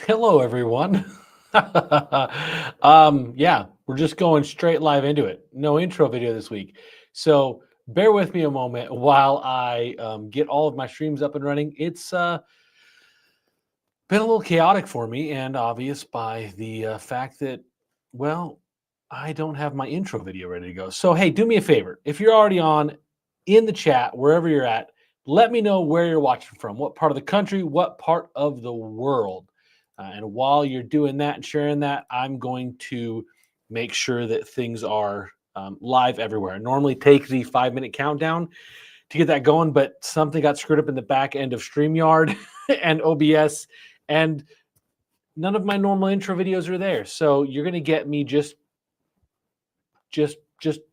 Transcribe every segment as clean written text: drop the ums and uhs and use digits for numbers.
Hello, everyone. Yeah, we're just going straight live into it. No intro video this week. So bear with me a moment while I get all of my streams up and running. It's been a little chaotic for me and obvious by the fact that, well, I don't have my intro video ready to go. So, hey, do me a favor. If you're already on in the chat, wherever you're at, let me know where you're watching from, what part of the country, what part of the world. And while you're doing that and sharing that, I'm going to make sure that things are live everywhere. I normally take the 5-minute countdown to get that going, but something got screwed up in the back end of StreamYard and OBS, and none of my normal intro videos are there. So you're going to get me just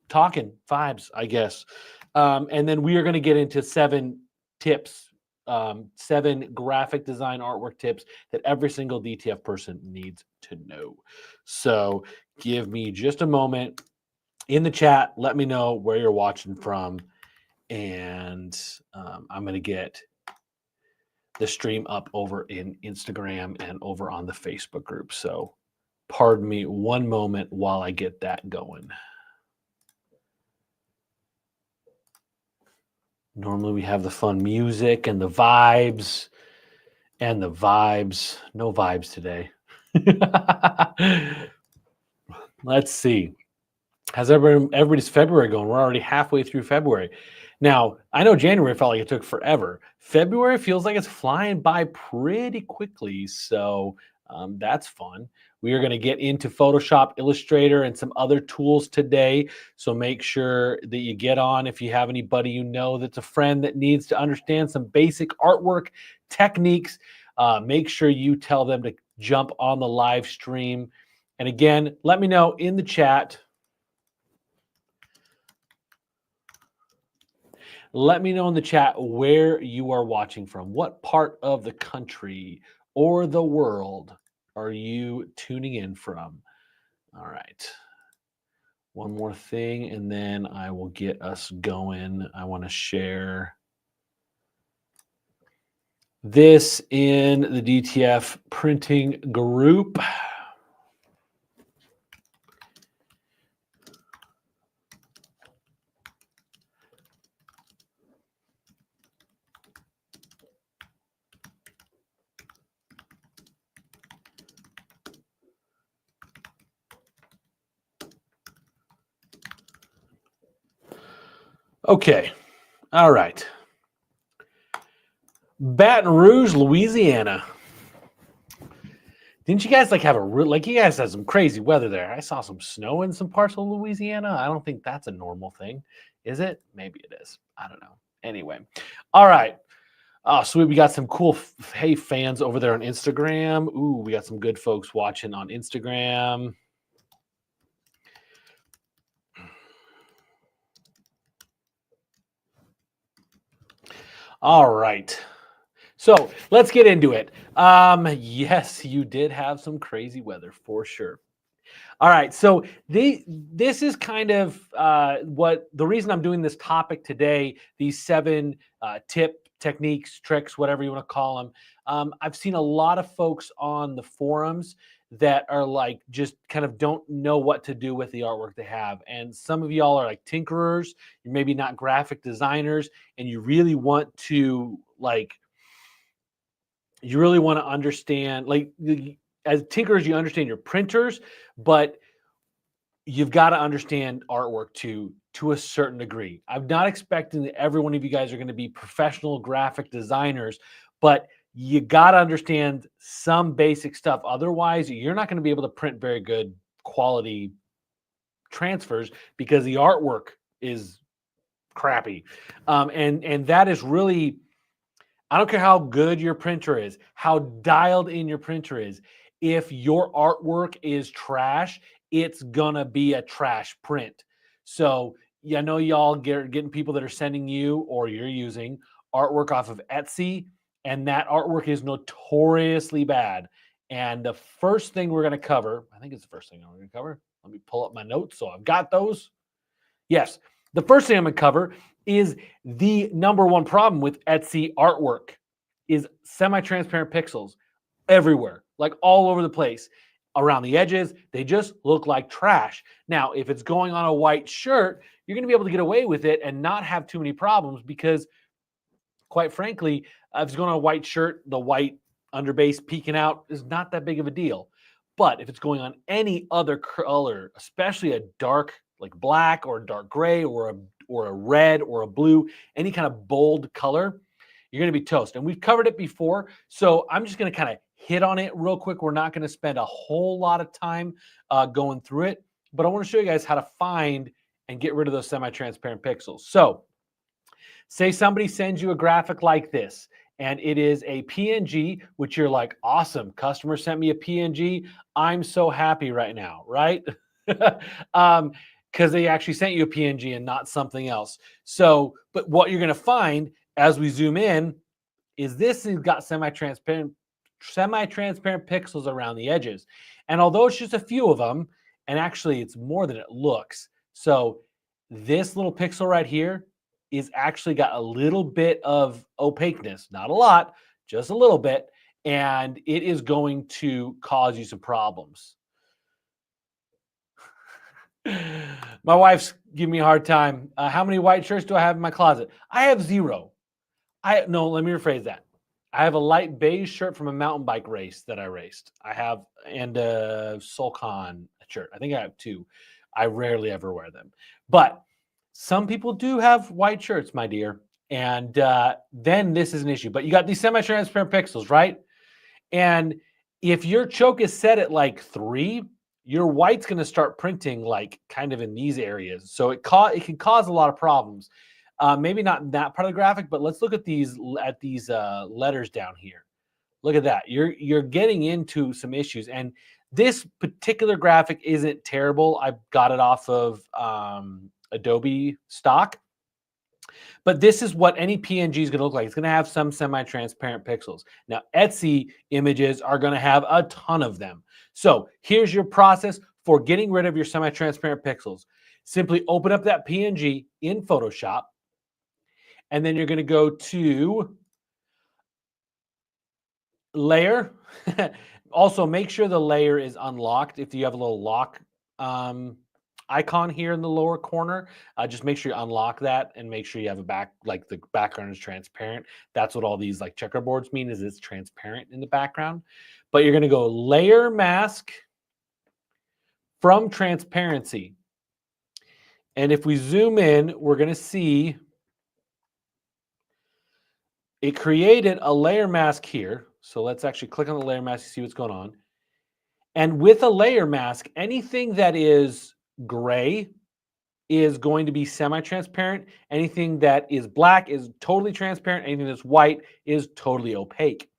talking vibes, I guess. And then we are going to get into 7 tips, 7 graphic design artwork tips that every single DTF person needs to know. So give me just a moment in the chat. Let me know where you're watching from. And I'm going to get the stream up over in Instagram and over on the Facebook group. So pardon me one moment while I get that going. Normally we have the fun music and the vibes No vibes today. Let's see. How's everybody's February going? We're already halfway through February. Now, I know January felt like it took forever. February feels like it's flying by pretty quickly, so that's fun. We are going to get into Photoshop, Illustrator, and some other tools today, so make sure that you get on if you have anybody you know that's a friend that needs to understand some basic artwork techniques. Make sure you tell them to jump on the live stream. And again, let me know in the chat. Let me know in the chat where you are watching from. What part of the country or the world are you tuning in from? All right. One more thing, and then I will get us going. I want to share this in the DTF printing group. Okay. All right. Baton Rouge, Louisiana. Didn't you guys have you guys had some crazy weather there? I saw some snow in some parts of Louisiana. I don't think that's a normal thing. Is it? Maybe it is. I don't know. Anyway. All right. Sweet. We got some cool fans over there on Instagram. Ooh, we got some good folks watching on Instagram. All right. So let's get into it. Yes, you did have some crazy weather for sure. All right, so this is kind of what the reason I'm doing this topic today. These 7 techniques, tricks, whatever you want to call them. I've seen a lot of folks on the forums that are just kind of don't know what to do with the artwork they have, and some of y'all are like tinkerers. You're maybe not graphic designers, and you really want to understand, as tinkerers, you understand your printers, but you've got to understand artwork to a certain degree. I'm not expecting that every one of you guys are going to be professional graphic designers, but you got to understand some basic stuff. Otherwise, you're not going to be able to print very good quality transfers because the artwork is crappy. And that is really, I don't care how good your printer is, how dialed in your printer is. If your artwork is trash, it's gonna be a trash print. So I know y'all getting people that are sending you or you're using artwork off of Etsy, and that artwork is notoriously bad. And the first thing we're gonna cover, I think it's the first thing we're gonna cover. Let me pull up my notes so I've got those. Yes, the first thing I'm gonna cover is the number one problem with Etsy artwork is semi-transparent pixels. everywhere, like all over the place. Around the edges, they just look like trash. Now, if it's going on a white shirt, you're going to be able to get away with it and not have too many problems because, quite frankly, if it's going on a white shirt, the white underbase peeking out is not that big of a deal. But if it's going on any other color, especially a dark like black or dark gray or a red or a blue, any kind of bold color, you're going to be toast. And we've covered it before, so I'm just going to kind of hit on it real quick. We're not going to spend a whole lot of time going through it, but I want to show you guys how to find and get rid of those semi-transparent pixels. So say somebody sends you a graphic like this, and it is a PNG, which you're like, awesome, customer sent me a PNG. I'm so happy right now, right? Because they actually sent you a PNG and not something else. So, but what you're going to find as we zoom in is this has got semi-transparent pixels around the edges. And although it's just a few of them, and actually it's more than it looks. So this little pixel right here is actually got a little bit of opaqueness, not a lot, just a little bit, and it is going to cause you some problems. My wife's giving me a hard time. How many white shirts do I have in my closet? I have 0. No, let me rephrase that. I have a light beige shirt from a mountain bike race that I raced. I have, and a SoulCon shirt. I think I have 2. I rarely ever wear them. But some people do have white shirts, my dear. And then this is an issue. But you got these semi-transparent pixels, right? And if your choke is set at like 3, your white's going to start printing like kind of in these areas. So it can cause a lot of problems. Maybe not that part of the graphic, but let's look at these letters down here. Look at that. You're getting into some issues. And this particular graphic isn't terrible. I got it off of Adobe stock. But this is what any PNG is going to look like. It's going to have some semi-transparent pixels. Now, Etsy images are going to have a ton of them. So here's your process for getting rid of your semi-transparent pixels. Simply open up that PNG in Photoshop, and then you're going to go to Layer. Also, make sure the layer is unlocked. If you have a little lock icon here in the lower corner, just make sure you unlock that and make sure you have the background is transparent. That's what all these like checkerboards mean, is it's transparent in the background. But you're going to go layer mask from transparency. And if we zoom in, we're going to see it created a layer mask here. So let's actually click on the layer mask to see what's going on. And with a layer mask, anything that is gray is going to be semi-transparent. Anything that is black is totally transparent. Anything that's white is totally opaque.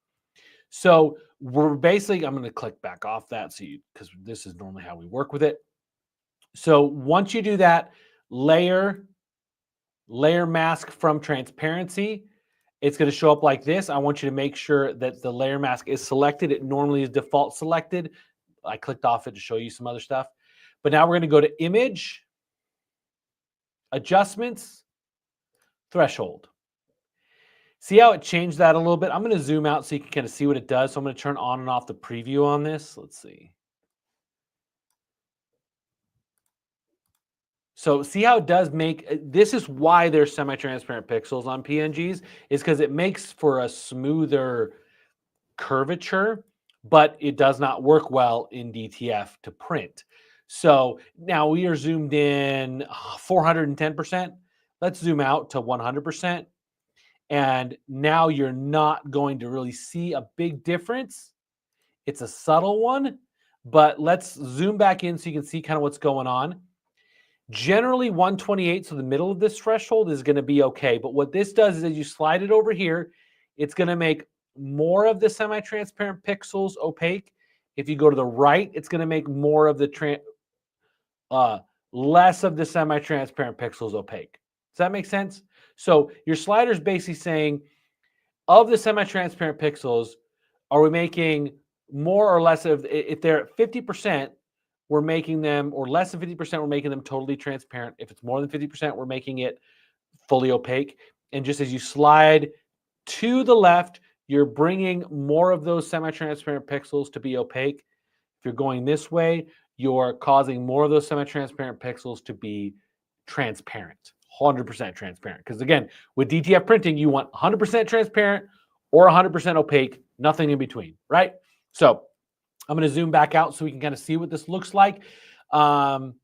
So we're basically, I'm going to click back off that because this is normally how we work with it. So once you do that, layer mask from transparency, it's going to show up like this. I want you to make sure that the layer mask is selected. It normally is default selected. I clicked off it to show you some other stuff. But now we're going to go to Image, Adjustments, Threshold. See how it changed that a little bit? I'm going to zoom out so you can kind of see what it does. So I'm going to turn on and off the preview on this. Let's see. So see how it does make, this is why there's semi-transparent pixels on PNGs, is because it makes for a smoother curvature, but it does not work well in DTF to print. So now we are zoomed in 410%. Let's zoom out to 100%. And now you're not going to really see a big difference. It's a subtle one, but let's zoom back in so you can see kind of what's going on. Generally 128, so the middle of this threshold is going to be okay. But what this does is as you slide it over here, it's going to make more of the semi-transparent pixels opaque. If you go to the right, it's going to make more of the less of the semi-transparent pixels opaque. Does that make sense? So your slider is basically saying, of the semi-transparent pixels, are we making more or less of, if they're at 50%, we're making them, or less than 50%, we're making them totally transparent. If it's more than 50%, we're making it fully opaque. And just as you slide to the left, you're bringing more of those semi-transparent pixels to be opaque. If you're going this way, you're causing more of those semi-transparent pixels to be transparent, 100% transparent. Because again, with DTF printing, you want 100% transparent or 100% opaque, nothing in between, right? So I'm going to zoom back out so we can kind of see what this looks like. Obviously,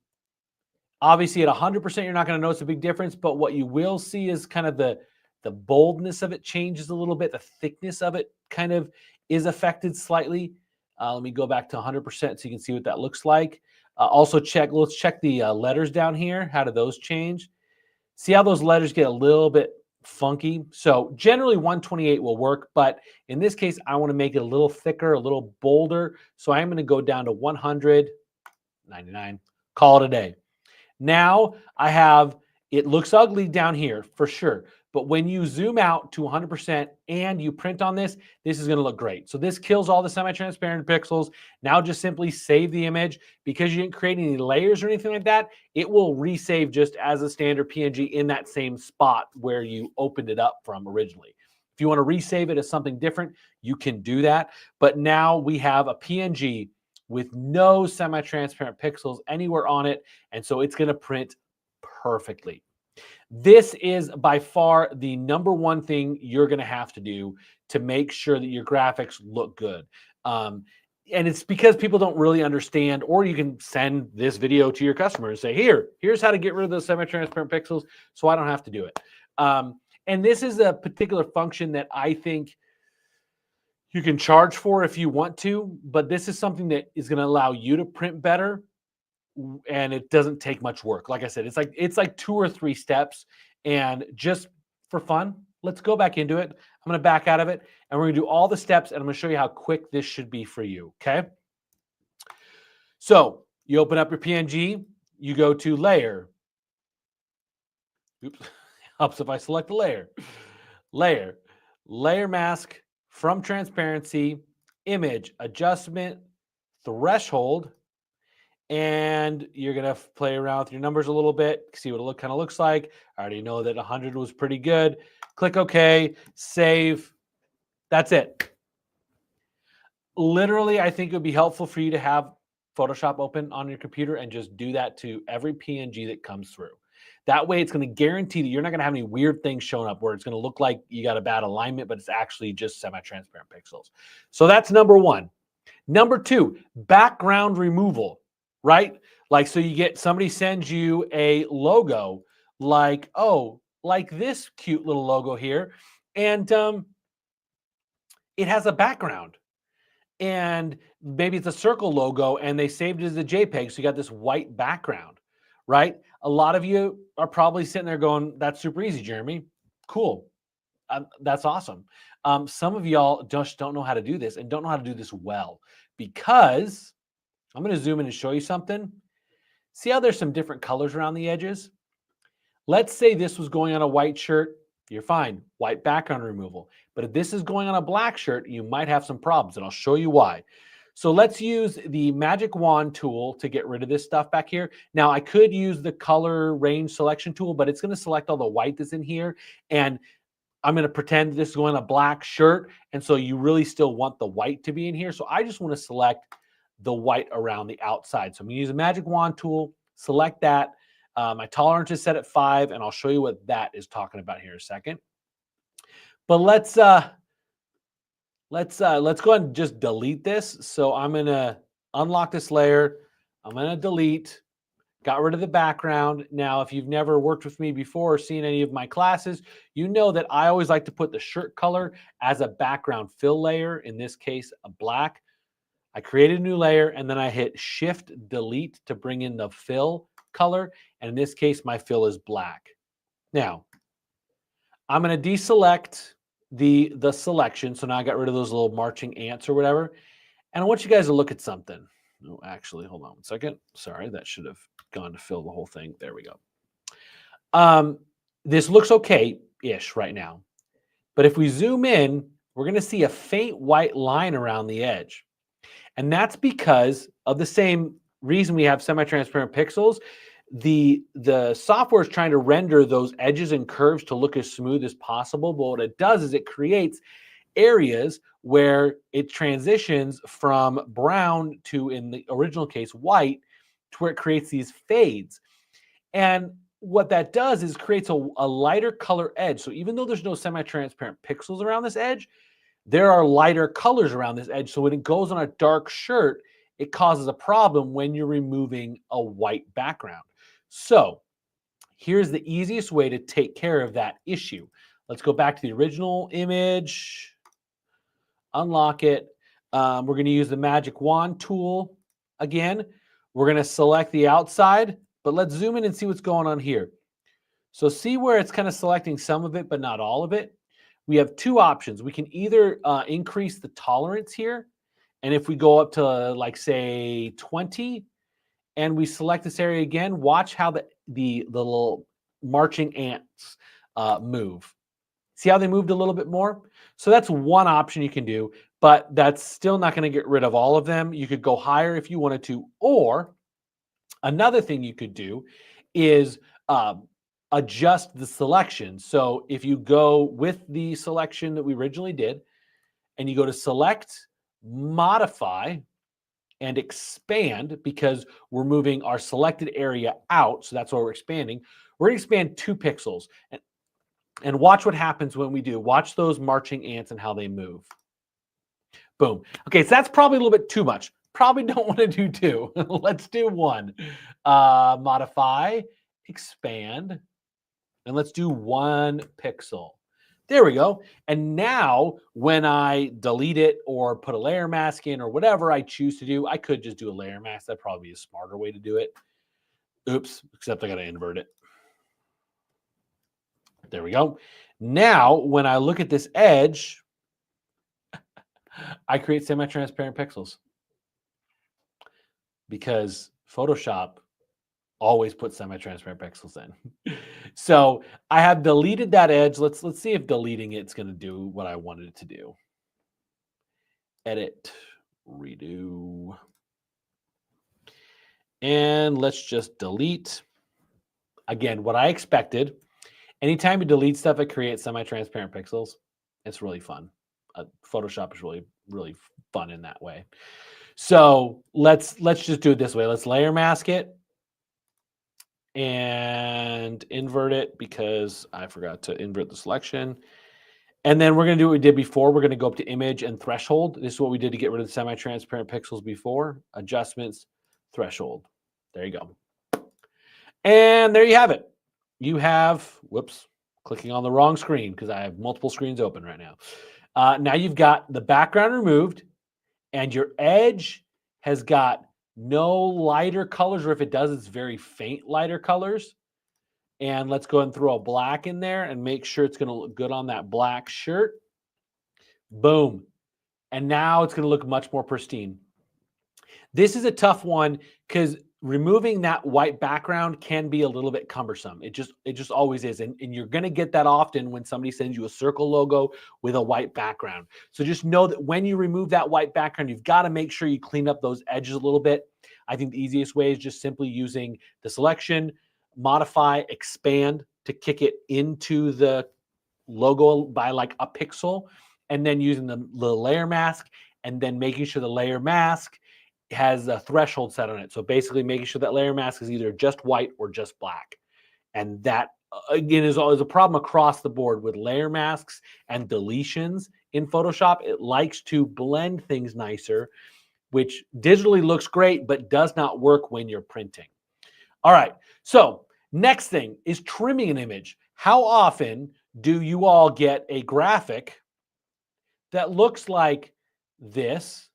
at 100%, you're not going to notice a big difference, but what you will see is kind of the boldness of it changes a little bit. The thickness of it kind of is affected slightly. Let me go back to 100% so you can see what that looks like. Also, let's check the letters down here. How do those change? See how those letters get a little bit funky? So generally 128 will work, but in this case, I want to make it a little thicker, a little bolder. So I'm going to go down to 199, call it a day. Now I have, it looks ugly down here for sure, but when you zoom out to 100% and you print on this, this is going to look great. So this kills all the semi-transparent pixels. Now just simply save the image. Because you didn't create any layers or anything like that, it will resave just as a standard PNG in that same spot where you opened it up from originally. If you want to resave it as something different, you can do that. But now we have a PNG with no semi-transparent pixels anywhere on it, and so it's going to print perfectly. This is by far the number one thing you're going to have to do to make sure that your graphics look good. And it's because people don't really understand, or you can send this video to your customer and say, here's how to get rid of those semi-transparent pixels so I don't have to do it. And this is a particular function that I think you can charge for if you want to, but this is something that is going to allow you to print better, and it doesn't take much work. Like I said, it's like 2 or 3 steps, and just for fun, let's go back into it. I'm going to back out of it, and we're going to do all the steps, and I'm going to show you how quick this should be for you, okay? So you open up your PNG, you go to layer. Oops, helps if I select the layer. Layer mask, from transparency, image, adjustment, threshold, and you're going to play around with your numbers a little bit, see what it kind of looks like. I already know that 100 was pretty good. Click OK, save. That's it. Literally, I think it would be helpful for you to have Photoshop open on your computer and just do that to every PNG that comes through. That way, it's going to guarantee that you're not going to have any weird things showing up where it's going to look like you got a bad alignment, but it's actually just semi-transparent pixels. So that's number one. Number two, background removal, right? Like, so you get, somebody sends you a logo like, oh, like this cute little logo here. And it has a background. And maybe it's a circle logo and they saved it as a JPEG. So you got this white background, right? A lot of you are probably sitting there going, that's super easy, Jeremy. Cool. That's awesome. Some of y'all just don't know how to do this and don't know how to do this well, because I'm going to zoom in and show you something. See how there's some different colors around the edges? Let's say this was going on a white shirt. You're fine. White background removal. But if this is going on a black shirt, you might have some problems, and I'll show you why. So let's use the magic wand tool to get rid of this stuff back here. Now, I could use the color range selection tool, but it's going to select all the white that's in here. And I'm going to pretend this is going on a black shirt. And so you really still want the white to be in here. So I just want to select the white around the outside. So I'm going to use the magic wand tool, select that. My tolerance is set at 5, and I'll show you what that is talking about here in a second. But let's go ahead and just delete this. So I'm going to unlock this layer. I'm going to delete, got rid of the background. Now, if you've never worked with me before or seen any of my classes, you know that I always like to put the shirt color as a background fill layer, in this case, a black. I created a new layer, and then I hit Shift Delete to bring in the fill color. And in this case, my fill is black. Now, I'm going to deselect the selection. So now I got rid of those little marching ants or whatever. And I want you guys to look at something. No, actually, hold on 1 second. Sorry, that should have gone to fill the whole thing. There we go. This looks okay-ish right now. But if we zoom in, we're going to see a faint white line around the edge. And that's because of the same reason we have semi-transparent pixels. The software is trying to render those edges and curves to look as smooth as possible. But what it does is it creates areas where it transitions from brown to, in the original case, white, to where it creates these fades. And what that does is creates a lighter color edge. So even though there's no semi-transparent pixels around this edge, there are lighter colors around this edge. So when it goes on a dark shirt, it causes a problem when you're removing a white background. So here's the easiest way to take care of that issue. Let's go back to the original image, unlock it. We're going to use the magic wand tool again. We're going to select the outside, but let's zoom in and see what's going on here. So see where it's kind of selecting some of it, but not all of it. We have two options. We can either increase the tolerance here. And if we go up to like say 20 and we select this area again, watch how the little marching ants move. See how they moved a little bit more? So that's one option you can do, but that's still not going to get rid of all of them. You could go higher if you wanted to, or another thing you could do is adjust the selection. So if you go with the selection that we originally did, and you go to select, modify, and expand, because we're moving our selected area out, so that's why we're expanding. We're going to expand 2 pixels. And watch what happens when we do. Watch those marching ants and how they move. Boom. Okay, so that's probably a little bit too much. Probably don't want to do 2. Let's do 1. Modify, expand, and let's do 1 pixel. There we go. And now when I delete it or put a layer mask in or whatever I choose to do, I could just do a layer mask. That'd probably be a smarter way to do it. Oops, except I got to invert it. There we go. Now, when I look at this edge, I create semi-transparent pixels because Photoshop always puts semi-transparent pixels in. So I have deleted that edge. Let's see if deleting it's going to do what I wanted it to do. Edit, redo. And let's just delete. Again, what I expected. Anytime you delete stuff, it creates semi-transparent pixels. It's really fun. Photoshop is really, really fun in that way. So let's just do it this way. Let's layer mask it and invert it because I forgot to invert the selection. And then we're going to do what we did before. We're going to go up to image and threshold. This is what we did to get rid of the semi-transparent pixels before. Adjustments, threshold. There you go. And there you have it. You have, whoops, clicking on the wrong screen because I have multiple screens open right now. Now you've got the background removed and your edge has got no lighter colors, or if it does, it's very faint lighter colors. And let's go ahead and throw a black in there and make sure it's going to look good on that black shirt. Boom. And now it's going to look much more pristine. This is a tough one because removing that white background can be a little bit cumbersome. It just always is. And you're going to get that often when somebody sends you a circle logo with a white background. So just know that when you remove that white background, you've got to make sure you clean up those edges a little bit. I think the easiest way is just simply using the selection, modify, expand to kick it into the logo by like a pixel, and then using the layer mask, and then making sure the layer mask has a threshold set on it. So basically making sure that layer mask is either just white or just black. And that, again, is always a problem across the board with layer masks and deletions in Photoshop. It likes to blend things nicer, which digitally looks great, but does not work when you're printing. All right, so next thing is trimming an image. How often do you all get a graphic that looks like this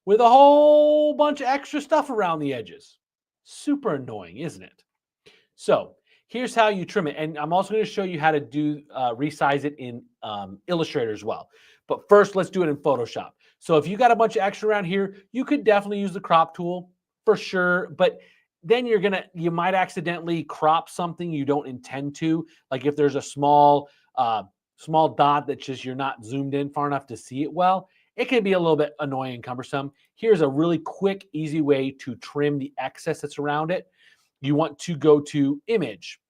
with a whole bunch of extra stuff around the edges? Super annoying, isn't it? So here's how you trim it. And I'm also going to show you how to do resize it in Illustrator as well. But first, let's do it in Photoshop. So if you got a bunch of extra around here, you could definitely use the crop tool for sure. But then you might accidentally crop something you don't intend to. Like if there's a small dot that just you're not zoomed in far enough to see it well, it can be a little bit annoying and cumbersome. Here's a really quick, easy way to trim the excess that's around it. You want to go to Image,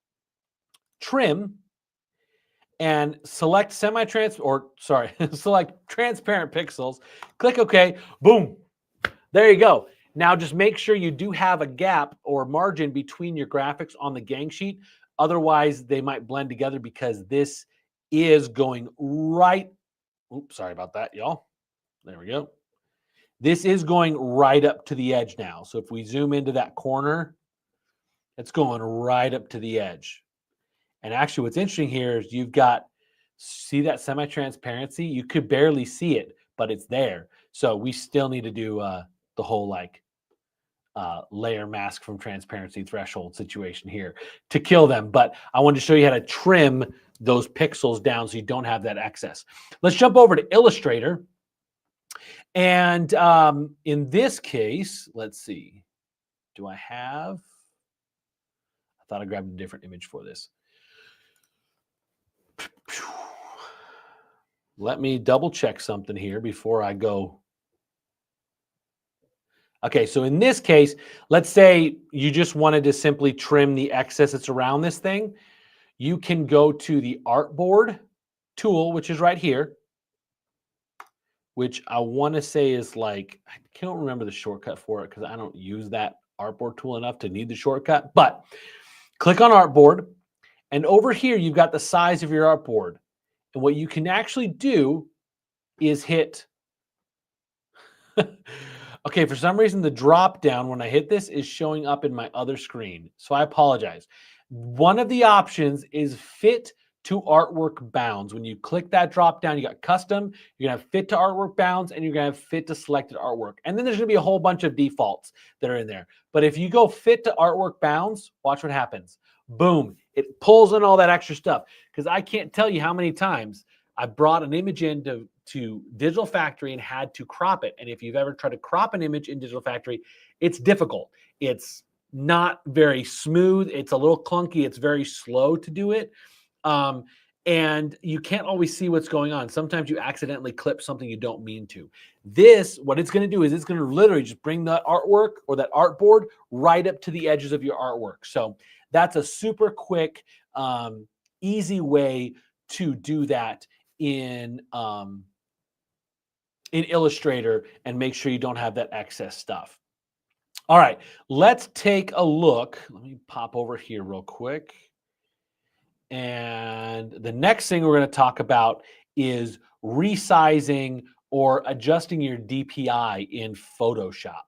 Trim, and select select transparent pixels. Click OK. Boom. There you go. Now just make sure you do have a gap or margin between your graphics on the gang sheet. Otherwise, they might blend together because this is going right. Oops, sorry about that, y'all. There we go. This is going right up to the edge now. So if we zoom into that corner, it's going right up to the edge. And actually what's interesting here is you've got, see that semi-transparency? You could barely see it, but it's there. So we still need to do the whole like layer mask from transparency threshold situation here to kill them. But I wanted to show you how to trim those pixels down so you don't have that excess. Let's jump over to Illustrator. And in this case, let's see, do I have, I thought I grabbed a different image for this. Let me double check something here before I go. Okay, so in this case, let's say you just wanted to simply trim the excess that's around this thing. You can go to the artboard tool, which is right here, which I want to say is like, I can't remember the shortcut for it because I don't use that artboard tool enough to need the shortcut, but click on artboard. And over here, you've got the size of your artboard. And what you can actually do is hit, okay, for some reason, the drop down when I hit this is showing up in my other screen. So I apologize. One of the options is fit to artwork bounds. When you click that drop down, you got custom, you're gonna have fit to artwork bounds, and you're gonna have fit to selected artwork. And then there's gonna be a whole bunch of defaults that are in there. But if you go fit to artwork bounds, watch what happens. Boom, it pulls in all that extra stuff. Because I can't tell you how many times I brought an image into Digital Factory and had to crop it. And if you've ever tried to crop an image in Digital Factory, it's difficult. It's not very smooth. It's a little clunky. It's very slow to do it. And you can't always see what's going on. Sometimes you accidentally clip something you don't mean to. This, what it's going to do is it's going to literally just bring that artwork or that artboard right up to the edges of your artwork. So that's a super quick, easy way to do that in Illustrator and make sure you don't have that excess stuff. All right, let's take a look. Let me pop over here real quick. And the next thing we're going to talk about is resizing or adjusting your DPI in Photoshop.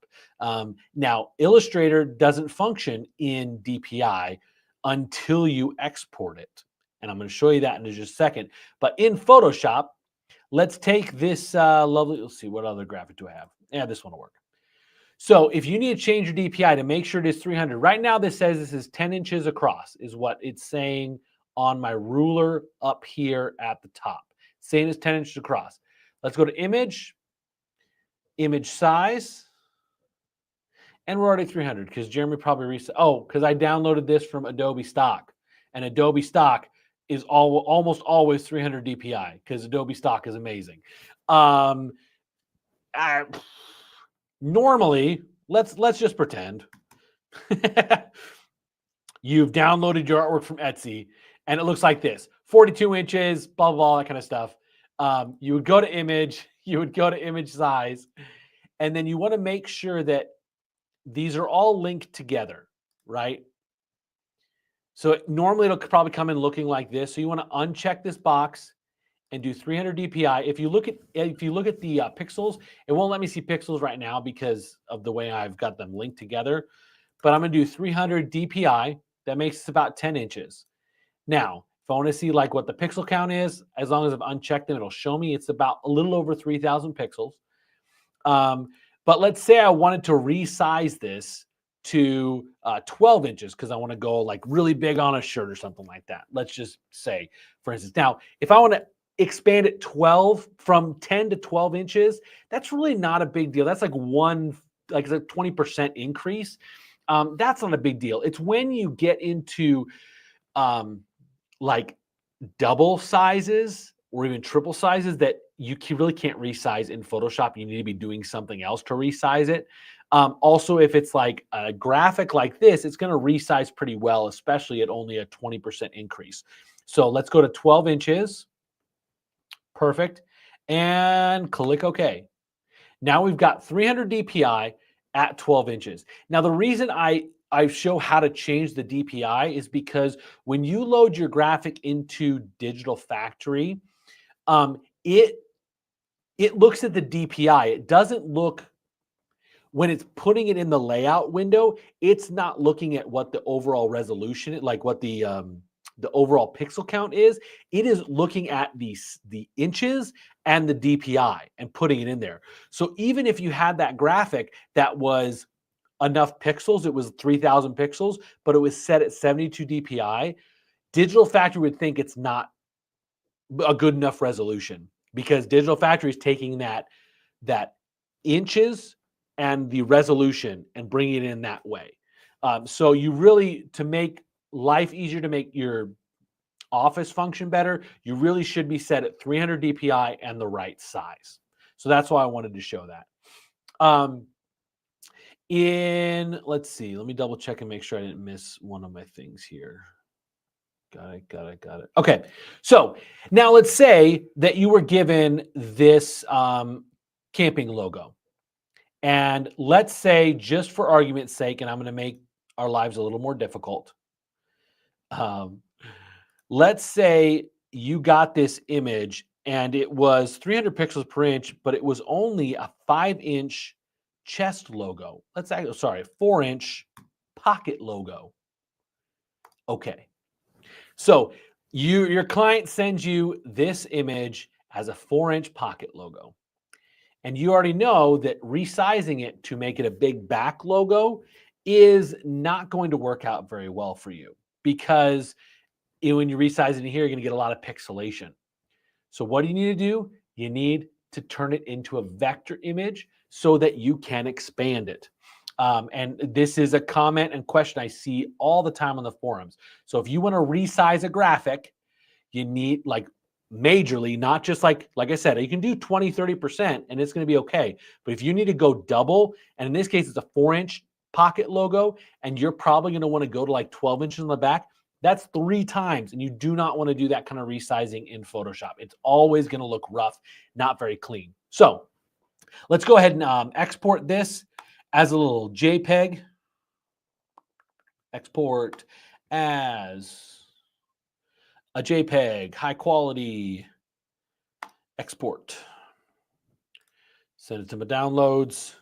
Now, Illustrator doesn't function in DPI until you export it. And I'm going to show you that in just a second. But in Photoshop, let's take this lovely, let's see, what other graphic do I have? Yeah, this one will work. So if you need to change your DPI to make sure it is 300, right now this says this is 10 inches across is what it's saying on my ruler up here at the top. Saying it's 10 inches across. Let's go to image, image size, and we're already 300 because Jeremy probably reset. Oh, because I downloaded this from Adobe Stock, and Adobe Stock is almost always 300 DPI because Adobe Stock is amazing. Normally, let's just pretend you've downloaded your artwork from Etsy and it looks like this: 42 inches, blah blah, blah, that kind of stuff. You would go to image, you would go to image size, and then you want to make sure that these are all linked together, right? So normally it'll probably come in looking like this. So you want to uncheck this box and do 300 DPI. If you look at the pixels, it won't let me see pixels right now because of the way I've got them linked together. But I'm going to do 300 DPI. That makes it about 10 inches. Now, if I want to see like what the pixel count is, as long as I've unchecked them, it'll show me it's about a little over 3,000 pixels. But let's say I wanted to resize this to 12 inches because I want to go like really big on a shirt or something like that. Let's just say, for instance. Now, if I want to expand it from 10 to 12 inches, that's really not a big deal. That's like it's a 20% increase. That's not a big deal. It's when you get into like double sizes or even triple sizes that you really can't resize in Photoshop. You need to be doing something else to resize it. Also, if it's like a graphic like this, it's going to resize pretty well, especially at only a 20% increase. So let's go to 12 inches. Perfect. And click OK. Now we've got 300 DPI at 12 inches. Now, the reason I show how to change the DPI is because when you load your graphic into Digital Factory, it looks at the DPI. It doesn't look, when it's putting it in the layout window, it's not looking at what the overall resolution, like what the overall pixel count is. It is looking at the inches and the DPI and putting it in there. So even if you had that graphic that was enough pixels, it was 3,000 pixels, but it was set at 72 DPI, Digital Factory would think it's not a good enough resolution, because Digital Factory is taking that inches and the resolution and bringing it in that way. So you really, to make life easier, to make your Office function better, you really should be set at 300 DPI and the right size. So that's why I wanted to show that. Let's see, let me double check and make sure I didn't miss one of my things here. Got it. Okay, so now let's say that you were given this camping logo. And let's say, just for argument's sake, and I'm going to make our lives a little more difficult, let's say you got this image and it was 300 pixels per inch, but it was only a 5-inch chest logo. Let's actually, sorry, 4-inch pocket logo. Okay. So your client sends you this image as a 4-inch pocket logo. And you already know that resizing it to make it a big back logo is not going to work out very well for you, because when you resize it in here, you're going to get a lot of pixelation. So what do you need to do? You need to turn it into a vector image so that you can expand it. And this is a comment and question I see all the time on the forums. So if you want to resize a graphic, you need, like, majorly, not just like I said, you can do 20, 30% and it's going to be okay. But if you need to go double, and in this case, it's a 4-inch pocket logo, and you're probably going to want to go to like 12 inches on the back, that's 3 times. And you do not want to do that kind of resizing in Photoshop. It's always going to look rough, not very clean. So let's go ahead and export this as a little JPEG. Export as a JPEG, high quality, export. Send it to my downloads.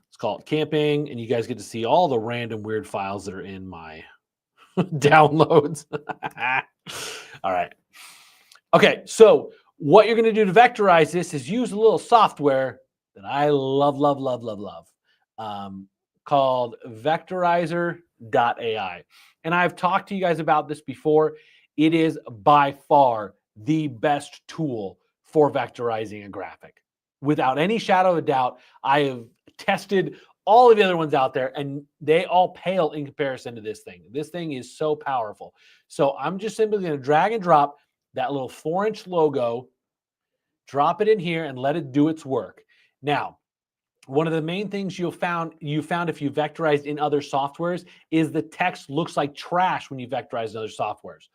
Let's call it camping, and you guys get to see all the random weird files that are in my downloads. All right. Okay, so what you're going to do to vectorize this is use a little software that I love, called vectorizer.ai. And I've talked to you guys about this before. It is by far the best tool for vectorizing a graphic. Without any shadow of a doubt, I have tested all of the other ones out there, and they all pale in comparison to this thing. This thing is so powerful. So I'm just simply going to drag and drop that little 4-inch logo, drop it in here, and let it do its work. Now, one of the main things you found if you vectorized in other softwares is the text looks like trash when you vectorize in other softwares.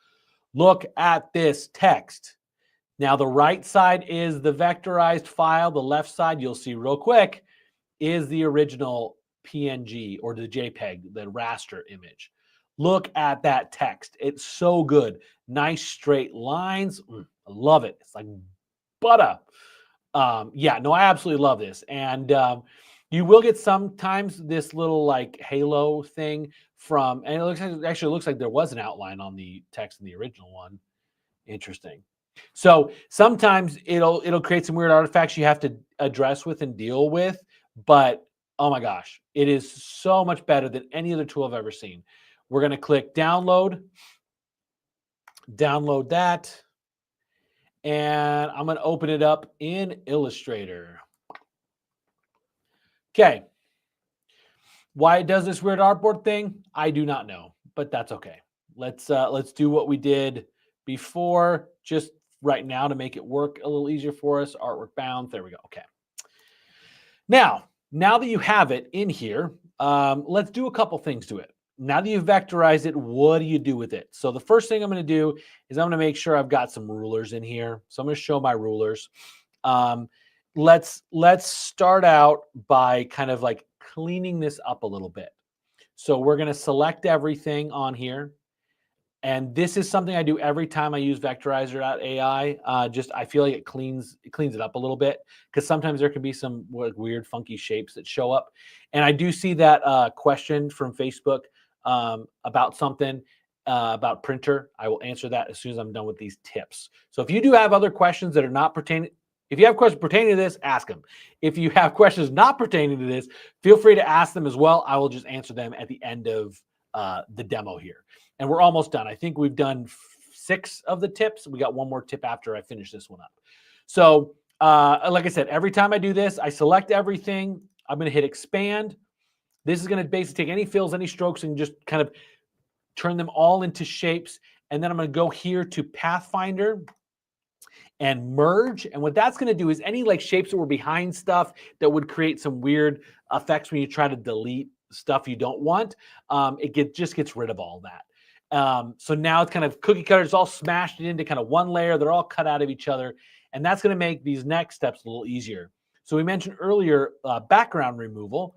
Look at this text. Now, the right side is the vectorized file. The left side, you'll see real quick, is the original PNG or the JPEG, the raster image. Look at that text. It's so good. Nice straight lines. I love it. It's like butter. Yeah, no, I absolutely love this. And you will get sometimes this little like halo thing from, and it actually looks like there was an outline on the text in the original one. Interesting. So sometimes it'll create some weird artifacts you have to address with and deal with, but oh my gosh, it is so much better than any other tool I've ever seen. We're going to click download that, and I'm going to open it up in Illustrator. Okay. Why it does this weird artboard thing, I do not know, but that's okay. Let's do what we did before, just right now, to make it work a little easier for us. Artwork bound. There we go. Okay. Now that you have it in here, let's do a couple things to it. now that you've vectorized it, what do you do with it? So the first thing I'm going to do is I'm going to make sure I've got some rulers in here. So I'm going to show my rulers. Let's start out by kind of like cleaning this up a little bit. So we're going to select everything on here. And this is something I do every time I use vectorizer.ai. Just I feel like it cleans it up a little bit, because sometimes there can be some weird, funky shapes that show up. And I do see that question from Facebook about something about printer. I will answer that as soon as I'm done with these tips. So if you do have other questions that are not pertaining, if you have questions pertaining to this, ask them. If you have questions not pertaining to this, feel free to ask them as well. I will just answer them at the end of the demo here. And we're almost done. I think we've done 6 of the tips. We got one more tip after I finish this one up. So like I said, every time I do this, I select everything. I'm going to hit expand. This is going to basically take any fills, any strokes, and just kind of turn them all into shapes. And then I'm going to go here to Pathfinder and merge. And what that's going to do is any like shapes that were behind stuff that would create some weird effects when you try to delete stuff you don't want, just gets rid of all that. So now it's kind of cookie cutter. It's all smashed into kind of one layer. They're all cut out of each other. And that's going to make these next steps a little easier. So we mentioned earlier background removal.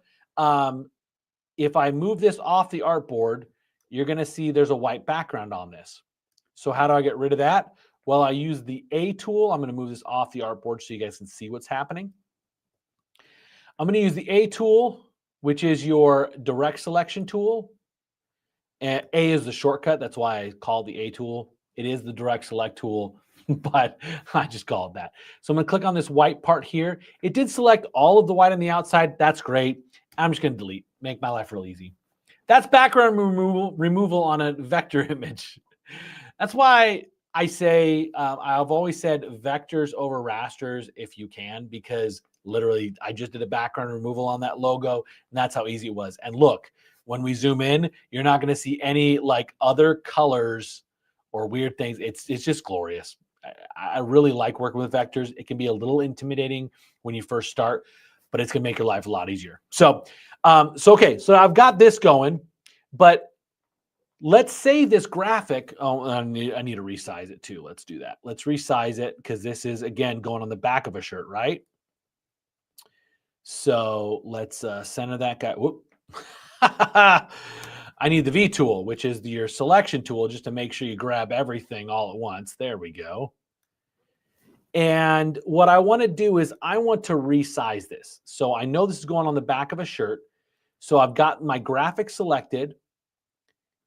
If I move this off the artboard, you're going to see there's a white background on this. So how do I get rid of that? Well, I use the A tool. I'm going to move this off the artboard so you guys can see what's happening. I'm going to use the A tool, which is your direct selection tool. And A is the shortcut. That's why I call the A tool. It is the direct select tool, but I just call it that. So I'm going to click on this white part here. It did select all of the white on the outside. That's great. I'm just going to delete, make my life real easy. That's background removal on a vector image. That's why I say, I've always said vectors over rasters if you can, because literally I just did a background removal on that logo, and that's how easy it was. And look, when we zoom in, you're not going to see any like other colors or weird things. It's just glorious. I really like working with vectors. It can be a little intimidating when you first start, but it's going to make your life a lot easier. So, okay, so I've got this going, but let's say this graphic. Oh, I need to resize it too. Let's do that. Let's resize it, because this is, again, going on the back of a shirt, right? So let's center that guy. Whoop. I need the V tool, which is your selection tool, just to make sure you grab everything all at once. There we go. And what I want to do is I want to resize this. So I know this is going on the back of a shirt. So I've got my graphic selected.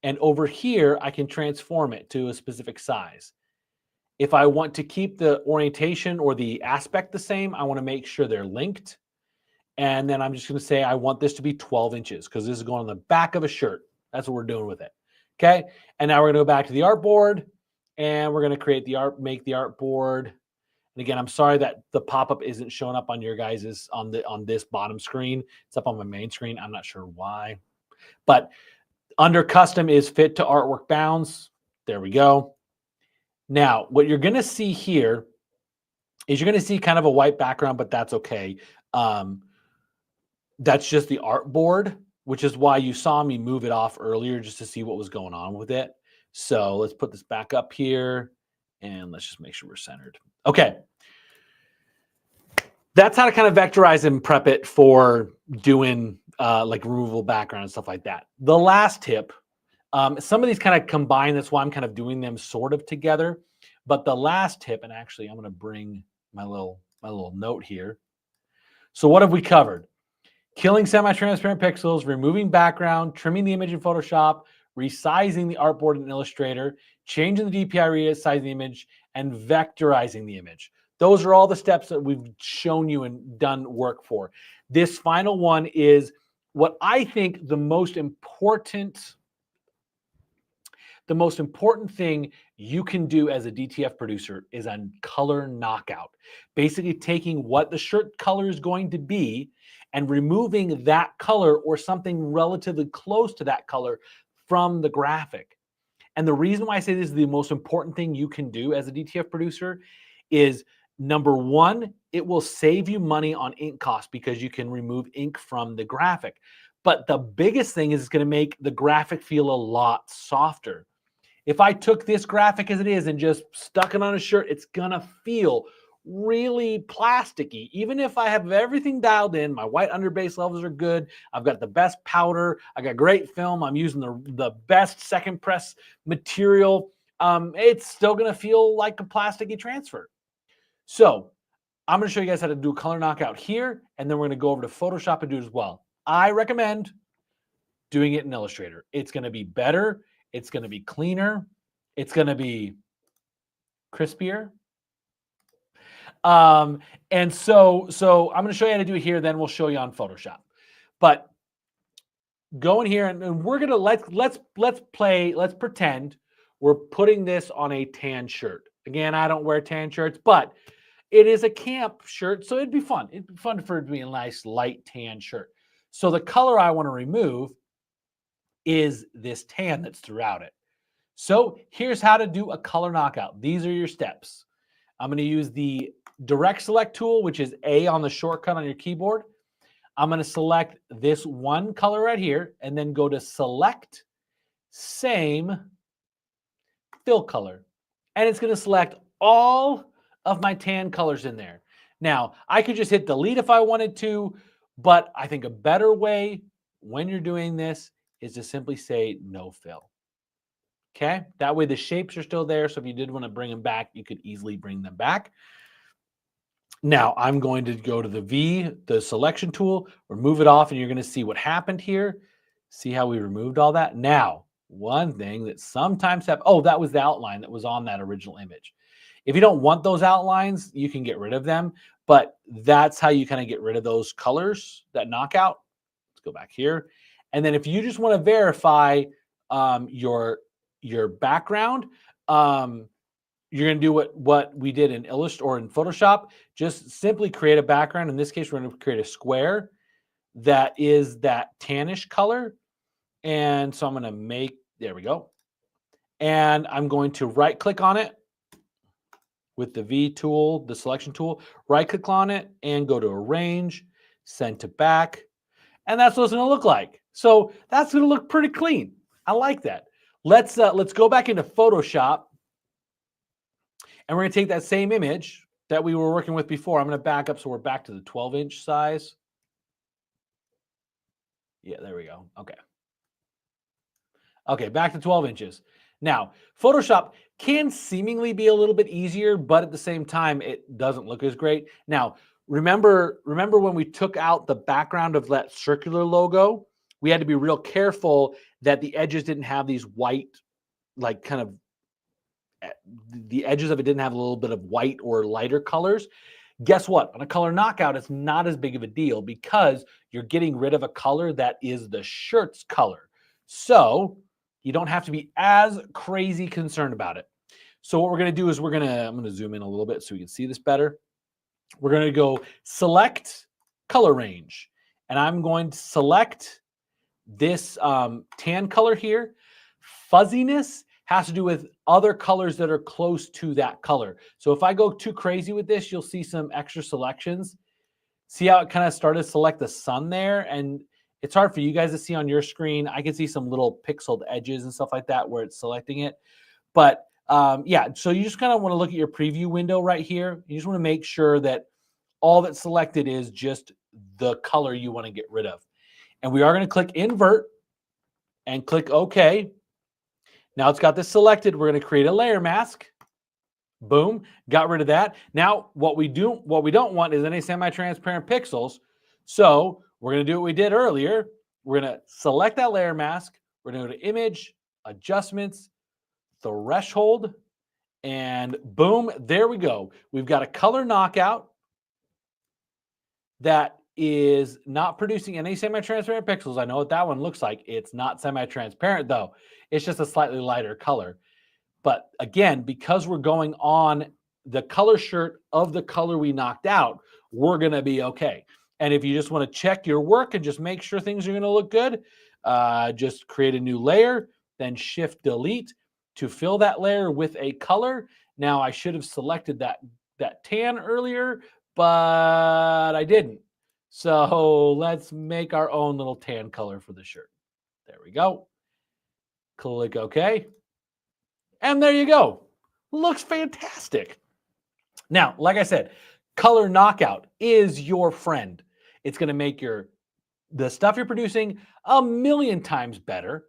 And over here, I can transform it to a specific size. If I want to keep the orientation or the aspect the same, I want to make sure they're linked. And then I'm just going to say I want this to be 12 inches, because this is going on the back of a shirt. That's what we're doing with it. Okay. And now we're going to go back to the artboard, and we're going to create the make the artboard. And again, I'm sorry that the pop-up isn't showing up on your guys's on this bottom screen. It's up on my main screen. I'm not sure why, but under custom is fit to artwork bounds. There we go. Now, what you're going to see here is you're going to see kind of a white background, but that's okay. That's just the artboard, which is why you saw me move it off earlier, just to see what was going on with it. So let's put this back up here, and let's just make sure we're centered. Okay. That's how to kind of vectorize and prep it for doing like removable background and stuff like that. The last tip, some of these kind of combine. That's why I'm kind of doing them sort of together. But the last tip, and actually I'm going to bring my little note here. So what have we covered? Killing semi-transparent pixels, removing background, trimming the image in Photoshop, resizing the artboard in Illustrator, changing the DPI, resizing the image, and vectorizing the image. Those are all the steps that we've shown you and done work for. This final one is what I think the most important thing you can do as a DTF producer is a color knockout. Basically taking what the shirt color is going to be and removing that color or something relatively close to that color from the graphic. And the reason why I say this is the most important thing you can do as a DTF producer is, number one, it will save you money on ink costs because you can remove ink from the graphic. But the biggest thing is it's going to make the graphic feel a lot softer. If I took this graphic as it is and just stuck it on a shirt, it's going to feel really plasticky. Even if I have everything dialed in, my white underbase levels are good, I've got the best powder, I got great film, I'm using the best second press material, it's still going to feel like a plasticky transfer. So I'm going to show you guys how to do a color knockout here, and then we're going to go over to Photoshop and do it as well. I recommend doing it in Illustrator. It's going to be better. It's going to be cleaner. It's going to be crispier. And so I'm going to show you how to do it here. Then we'll show you on Photoshop. But go in here and we're going to let's pretend we're putting this on a tan shirt. Again, I don't wear tan shirts, but it is a camp shirt, so it'd be fun. It'd be fun for it to be a nice light tan shirt. So the color I want to remove is this tan that's throughout it. So here's how to do a color knockout. These are your steps. I'm going to use the direct select tool, which is A on the shortcut on your keyboard. I'm going to select this one color right here and then go to select same fill color. And it's going to select all of my tan colors in there. Now, I could just hit delete if I wanted to, but I think a better way when you're doing this is to simply say no fill. Okay, that way the shapes are still there. So if you did want to bring them back, you could easily bring them back. Now I'm going to go to the V, the selection tool, remove it off, and you're going to see what happened here. See how we removed all that? Now, one thing that sometimes happens, oh, that was the outline that was on that original image. If you don't want those outlines, you can get rid of them, but that's how you kind of get rid of those colors, that knockout. Let's go back here. And then if you just want to verify your background, you're going to do what we did in Illustrator or in Photoshop. Just simply create a background. In this case, we're going to create a square that is that tannish color. And so I'm going to make, there we go. And I'm going to right click on it with the V tool, the selection tool, right click on it and go to arrange, send to back. And that's what it's going to look like. So that's going to look pretty clean. I like that. Let's go back into Photoshop. And we're going to take that same image that we were working with before. I'm going to back up so we're back to the 12-inch size. Yeah, there we go. Okay. Okay, back to 12 inches. Now, Photoshop can seemingly be a little bit easier, but at the same time, it doesn't look as great. Now, remember when we took out the background of that circular logo, we had to be real careful that the edges didn't have these white, like kind of, the edges of it didn't have a little bit of white or lighter colors. Guess what? On a color knockout, it's not as big of a deal because you're getting rid of a color that is the shirt's color. So you don't have to be as crazy concerned about it. So what we're going to do is I'm going to zoom in a little bit so we can see this better. We're going to go select color range, and I'm going to select this tan color here. Fuzziness has to do with other colors that are close to that color. So if I go too crazy with this, you'll see some extra selections. See how it kind of started to select the sun there? And it's hard for you guys to see on your screen. I can see some little pixeled edges and stuff like that where it's selecting it. But yeah, so you just kind of want to look at your preview window right here. You just want to make sure that all that's selected is just the color you want to get rid of. And we are going to click invert and click OK. Now it's got this selected. We're going to create a layer mask. Boom, got rid of that. Now what we don't want is any semi-transparent pixels. So we're going to do what we did earlier. We're going to select that layer mask. We're going to go to image, adjustments, threshold, and boom, there we go. We've got a color knockout that is not producing any semi-transparent pixels. I know what that one looks like. It's not semi-transparent though. It's just a slightly lighter color. But again, because we're going on the color shirt of the color we knocked out, we're going to be okay. And if you just want to check your work and just make sure things are going to look good, just create a new layer, then shift delete to fill that layer with a color. Now I should have selected that tan earlier, but I didn't. So let's make our own little tan color for the shirt. There we go. Click OK. And there you go. Looks fantastic. Now, like I said, color knockout is your friend. It's going to make the stuff you're producing a million times better.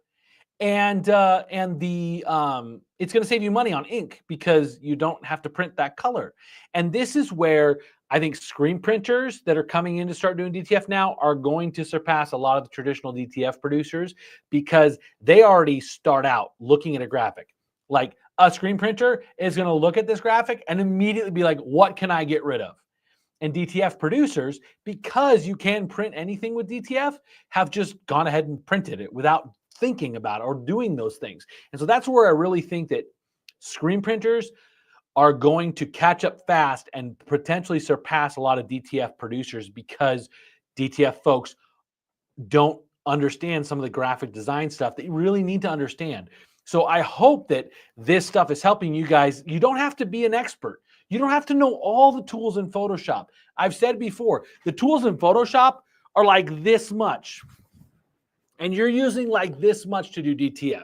And it's going to save you money on ink because you don't have to print that color. And this is where I think screen printers that are coming in to start doing DTF now are going to surpass a lot of the traditional DTF producers because they already start out looking at a graphic. Like a screen printer is going to look at this graphic and immediately be like, what can I get rid of? And DTF producers, because you can print anything with DTF, have just gone ahead and printed it without thinking about it or doing those things. And so that's where I really think that screen printers are going to catch up fast and potentially surpass a lot of DTF producers because DTF folks don't understand some of the graphic design stuff that you really need to understand. So I hope that this stuff is helping you guys. You don't have to be an expert. You don't have to know all the tools in Photoshop. I've said before, the tools in Photoshop are like this much. And you're using like this much to do DTF.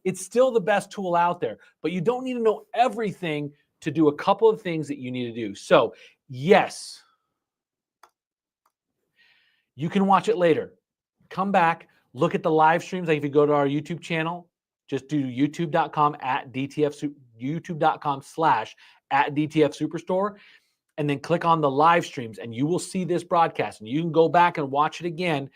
It's still the best tool out there, but you don't need to know everything to do a couple of things that you need to do. So yes, you can watch it later. Come back, look at the live streams. Like if you go to our YouTube channel, just do youtube.com/DTF Superstore, and then click on the live streams and you will see this broadcast and you can go back and watch it again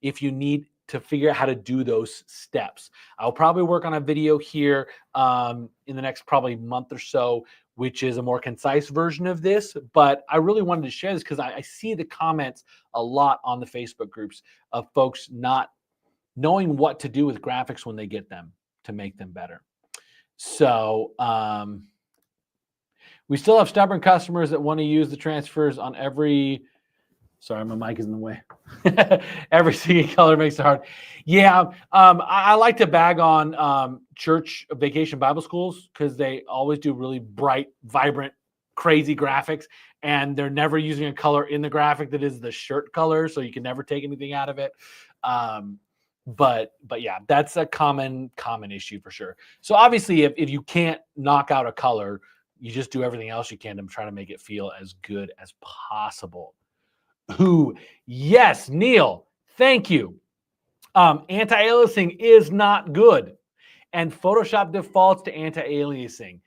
if you need to figure out how to do those steps. I'll probably work on a video here in the next probably month or so, which is a more concise version of this, but I really wanted to share this because I see the comments a lot on the Facebook groups of folks not knowing what to do with graphics when they get them to make them better. So we still have stubborn customers that want to use the transfers on every, sorry, my mic is in the way. Every single color makes it hard. Yeah, I like to bag on church vacation Bible schools because they always do really bright, vibrant, crazy graphics, and they're never using a color in the graphic that is the shirt color, so you can never take anything out of it. But yeah, that's a common issue for sure. So obviously, if you can't knock out a color, you just do everything else you can to try to make it feel as good as possible. Yes, Neil, thank you. Anti-aliasing is not good, and Photoshop defaults to anti-aliasing.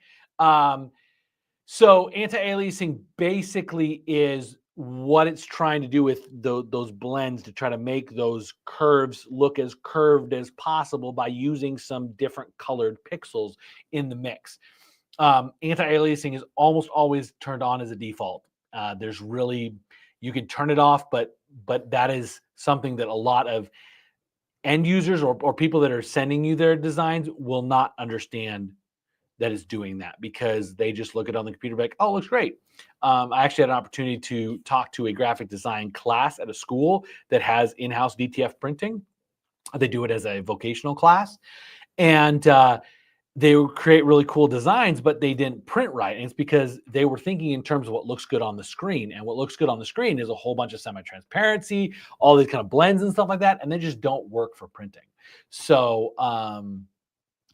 So anti-aliasing basically is what it's trying to do with those blends to try to make those curves look as curved as possible by using some different colored pixels in the mix. Anti-aliasing is almost always turned on as a default. There's really, you can turn it off, but that is something that a lot of end users or people that are sending you their designs will not understand that is doing that because they just look at it on the computer like, oh, it looks great. I actually had an opportunity to talk to a graphic design class at a school that has in-house DTF printing. They do it as a vocational class. And they would create really cool designs, but they didn't print right. And it's because they were thinking in terms of what looks good on the screen. And what looks good on the screen is a whole bunch of semi-transparency, all these kind of blends and stuff like that. And they just don't work for printing. So,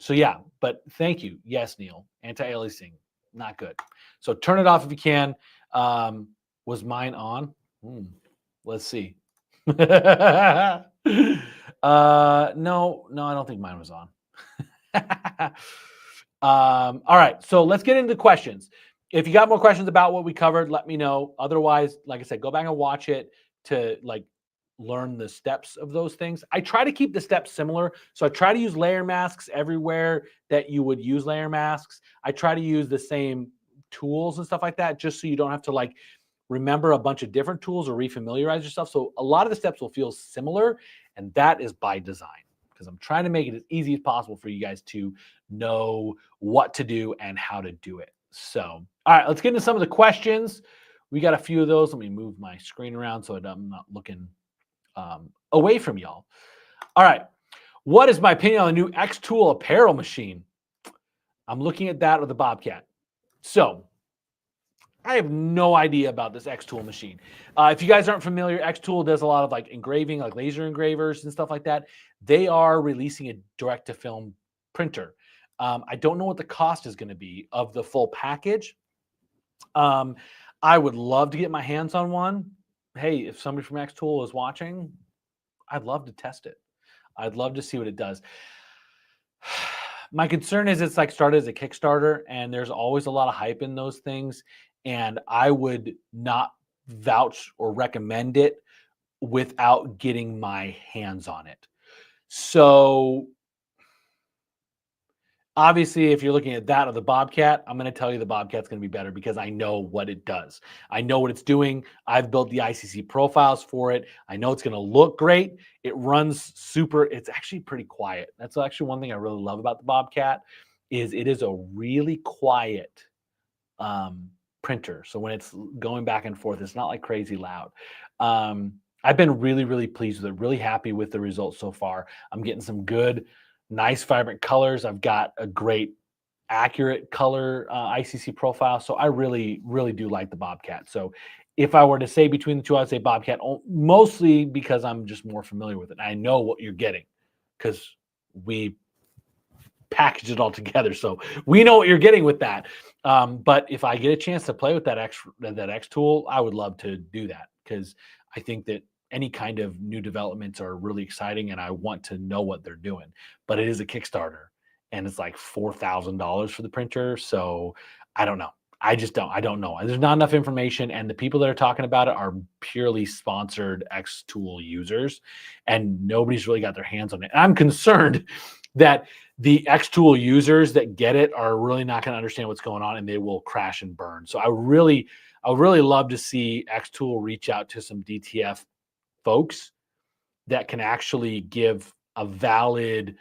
yeah, but thank you. Yes, Neil, anti-aliasing, not good. So turn it off if you can. Was mine on? Let's see. No, I don't think mine was on. All right, so let's get into questions. If you got more questions about what we covered, let me know. Otherwise, like I said, go back and watch it to learn the steps of those things. I try to keep the steps similar. So I try to use layer masks everywhere that you would use layer masks. I try to use the same tools and stuff like that, just so you don't have to remember a bunch of different tools or refamiliarize yourself. So a lot of the steps will feel similar, and that is by design, because I'm trying to make it as easy as possible for you guys to know what to do and how to do it. So, all right, let's get into some of the questions. We got a few of those. Let me move my screen around so I'm not looking away from y'all. All right, what is my opinion on the new X-Tool apparel machine? I'm looking at that with the Bobcat. So I have no idea about this X-Tool machine. If you guys aren't familiar, X-Tool does a lot of like engraving, like laser engravers and stuff like that. They are releasing a direct-to-film printer. I don't know what the cost is going to be of the full package. I would love to get my hands on one. Hey, if somebody from X-Tool is watching, I'd love to test it. I'd love to see what it does. My concern is it's like started as a Kickstarter, and there's always a lot of hype in those things. And I would not vouch or recommend it without getting my hands on it. So obviously, if you're looking at that or the Bobcat, I'm going to tell you the Bobcat's going to be better because I know what it does. I know what it's doing. I've built the ICC profiles for it. I know it's going to look great. It runs super. It's actually pretty quiet. That's actually one thing I really love about the Bobcat is it is a really quiet printer. So when it's going back and forth, it's not like crazy loud. I've been really, really pleased with it. Really happy with the results so far. I'm getting some good, nice, vibrant colors. I've got a great, accurate color ICC profile. So I really, really do like the Bobcat. So if I were to say between the two, I'd say Bobcat, mostly because I'm just more familiar with it. I know what you're getting because we package it all together. So we know what you're getting with that. But if I get a chance to play with that X tool, I would love to do that because I think that any kind of new developments are really exciting and I want to know what they're doing. But it is a Kickstarter and it's like $4,000 for the printer. So I don't know. I don't know. There's not enough information, and the people that are talking about it are purely sponsored X tool users, and nobody's really got their hands on it. And I'm concerned that the X tool users that get it are really not going to understand what's going on and they will crash and burn. So I would really love to see X tool reach out to some DTF folks that can actually give a valid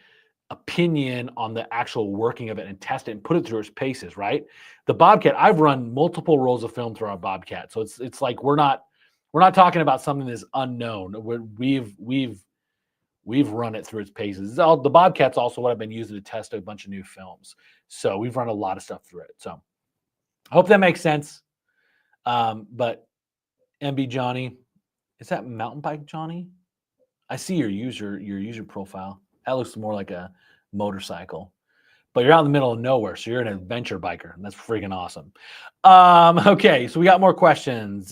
opinion on the actual working of it and test it and put it through its paces, right? The Bobcat, I've run multiple rolls of film through our Bobcat. So it's like we're not talking about something that's unknown. We've run it through its paces. The Bobcat's also what I've been using to test a bunch of new films. So we've run a lot of stuff through it. So I hope that makes sense. But MB Johnny, is that mountain bike Johnny? I see your user profile. That looks more like a motorcycle. But you're out in the middle of nowhere, so you're an adventure biker. And that's freaking awesome. Okay, so we got more questions.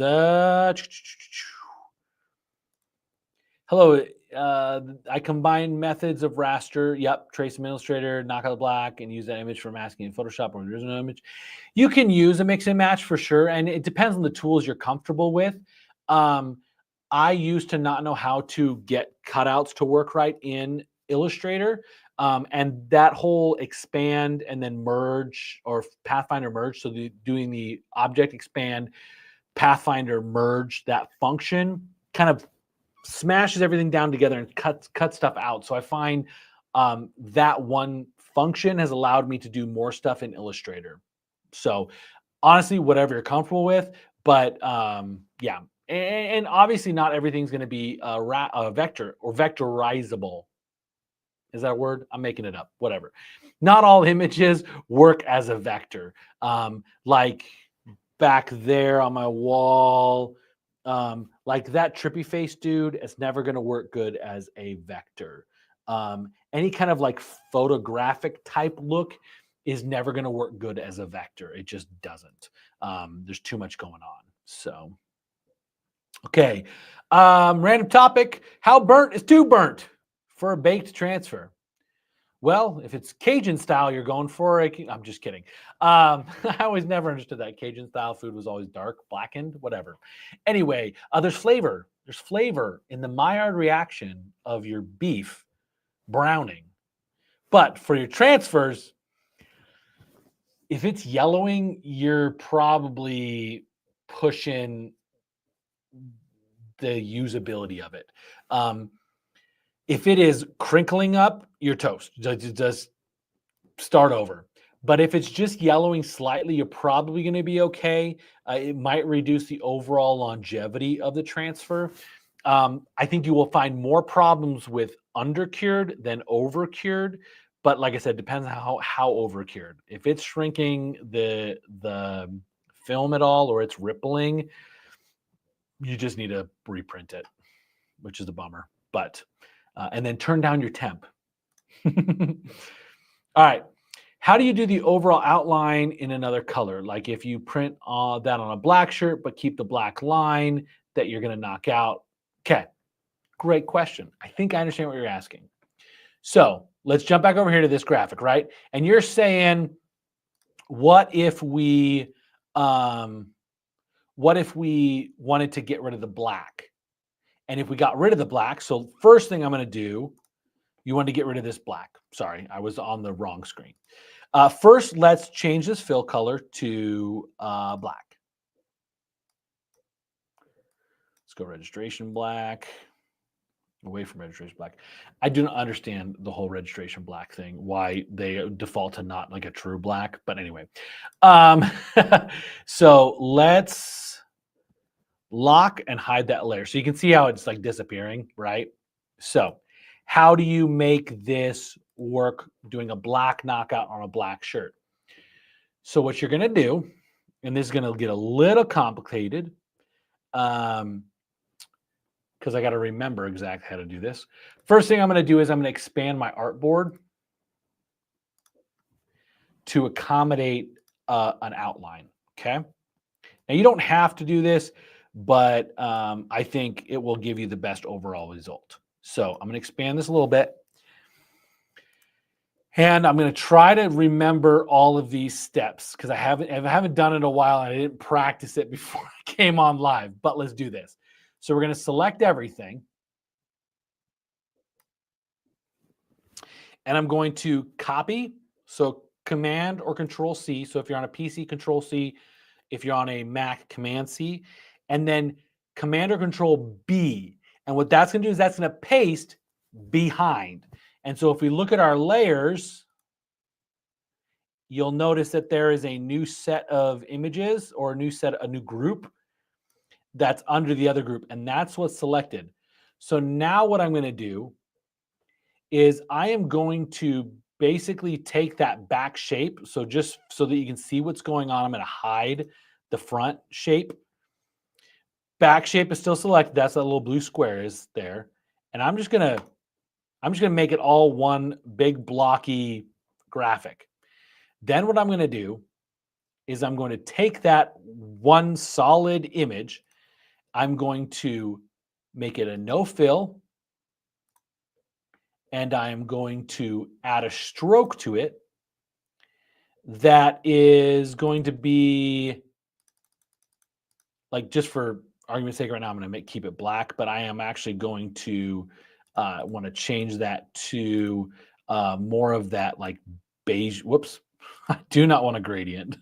Hello. I combine methods of raster. Yep, trace from Illustrator, knock out the black, and use that image for masking in Photoshop or there's no image. You can use a mix and match for sure, and it depends on the tools you're comfortable with. I used to not know how to get cutouts to work right in Illustrator, and that whole expand and then merge or Pathfinder merge. So doing the object expand, Pathfinder merge, that function kind of smashes everything down together and cuts stuff out. So I find that one function has allowed me to do more stuff in Illustrator. So honestly, whatever you're comfortable with, but yeah. And obviously not everything's going to be a vector or vectorizable. Is that a word? I'm making it up. Whatever. Not all images work as a vector. Like back there on my wall, like that trippy face dude, it's never going to work good as a vector. Any kind of like photographic type look is never going to work good as a vector. It just doesn't. There's too much going on. So, okay. Random topic. How burnt is too burnt for a baked transfer? Well, if it's Cajun style you're going for, I'm just kidding. I always never understood that. Cajun style food was always dark, blackened, whatever. Anyway, there's flavor. There's flavor in the Maillard reaction of your beef browning. But for your transfers, if it's yellowing, you're probably pushing the usability of it. If it is crinkling up, you're toast. Just start over. But if it's just yellowing slightly, you're probably going to be okay. It might reduce the overall longevity of the transfer. I think you will find more problems with undercured than overcured. But like I said, depends on how overcured. If it's shrinking the film at all or it's rippling, you just need to reprint it, which is a bummer. But and then turn down your temp. All right. How do you do the overall outline in another color? Like if you print that on a black shirt, but keep the black line that you're going to knock out. Okay. Great question. I think I understand what you're asking. So let's jump back over here to this graphic, right? And you're saying, what if we wanted to get rid of the black? And if we got rid of the black, so first thing I'm going to do, you want to get rid of this black. Sorry, I was on the wrong screen. First, let's change this fill color to black. Let's go registration black. Away from registration black. I do not understand the whole registration black thing, why they default to not like a true black. But anyway, so let's lock and hide that layer. So you can see how it's like disappearing, right? So how do you make this work doing a black knockout on a black shirt? So what you're going to do, and this is going to get a little complicated, because I got to remember exactly how to do this. First thing I'm going to do is I'm going to expand my artboard to accommodate an outline, okay? Now, you don't have to do this, but I think it will give you the best overall result. So I'm going to expand this a little bit. And I'm going to try to remember all of these steps because I haven't done it in a while and I didn't practice it before I came on live, but let's do this. So we're going to select everything. And I'm going to copy. So Command or Control C. So if you're on a PC, Control C. If you're on a Mac, Command C. And then Command or Control B. And what that's going to do is that's going to paste behind. And so if we look at our layers, you'll notice that there is a new set of images or a new group that's under the other group, and that's what's selected. So now what I'm going to do is I am going to basically take that back shape. So just so that you can see what's going on, I'm going to hide the front shape. Back shape is still selected. That's that little blue square is there. And I'm just going to make it all one big blocky graphic. Then what I'm going to do is I'm going to take that one solid image. I'm going to make it a no fill, and I'm going to add a stroke to it that is going to be, like, just for argument's sake right now, I'm going to keep it black, but I am actually going to want to change that to more of that like beige. Whoops, I do not want a gradient.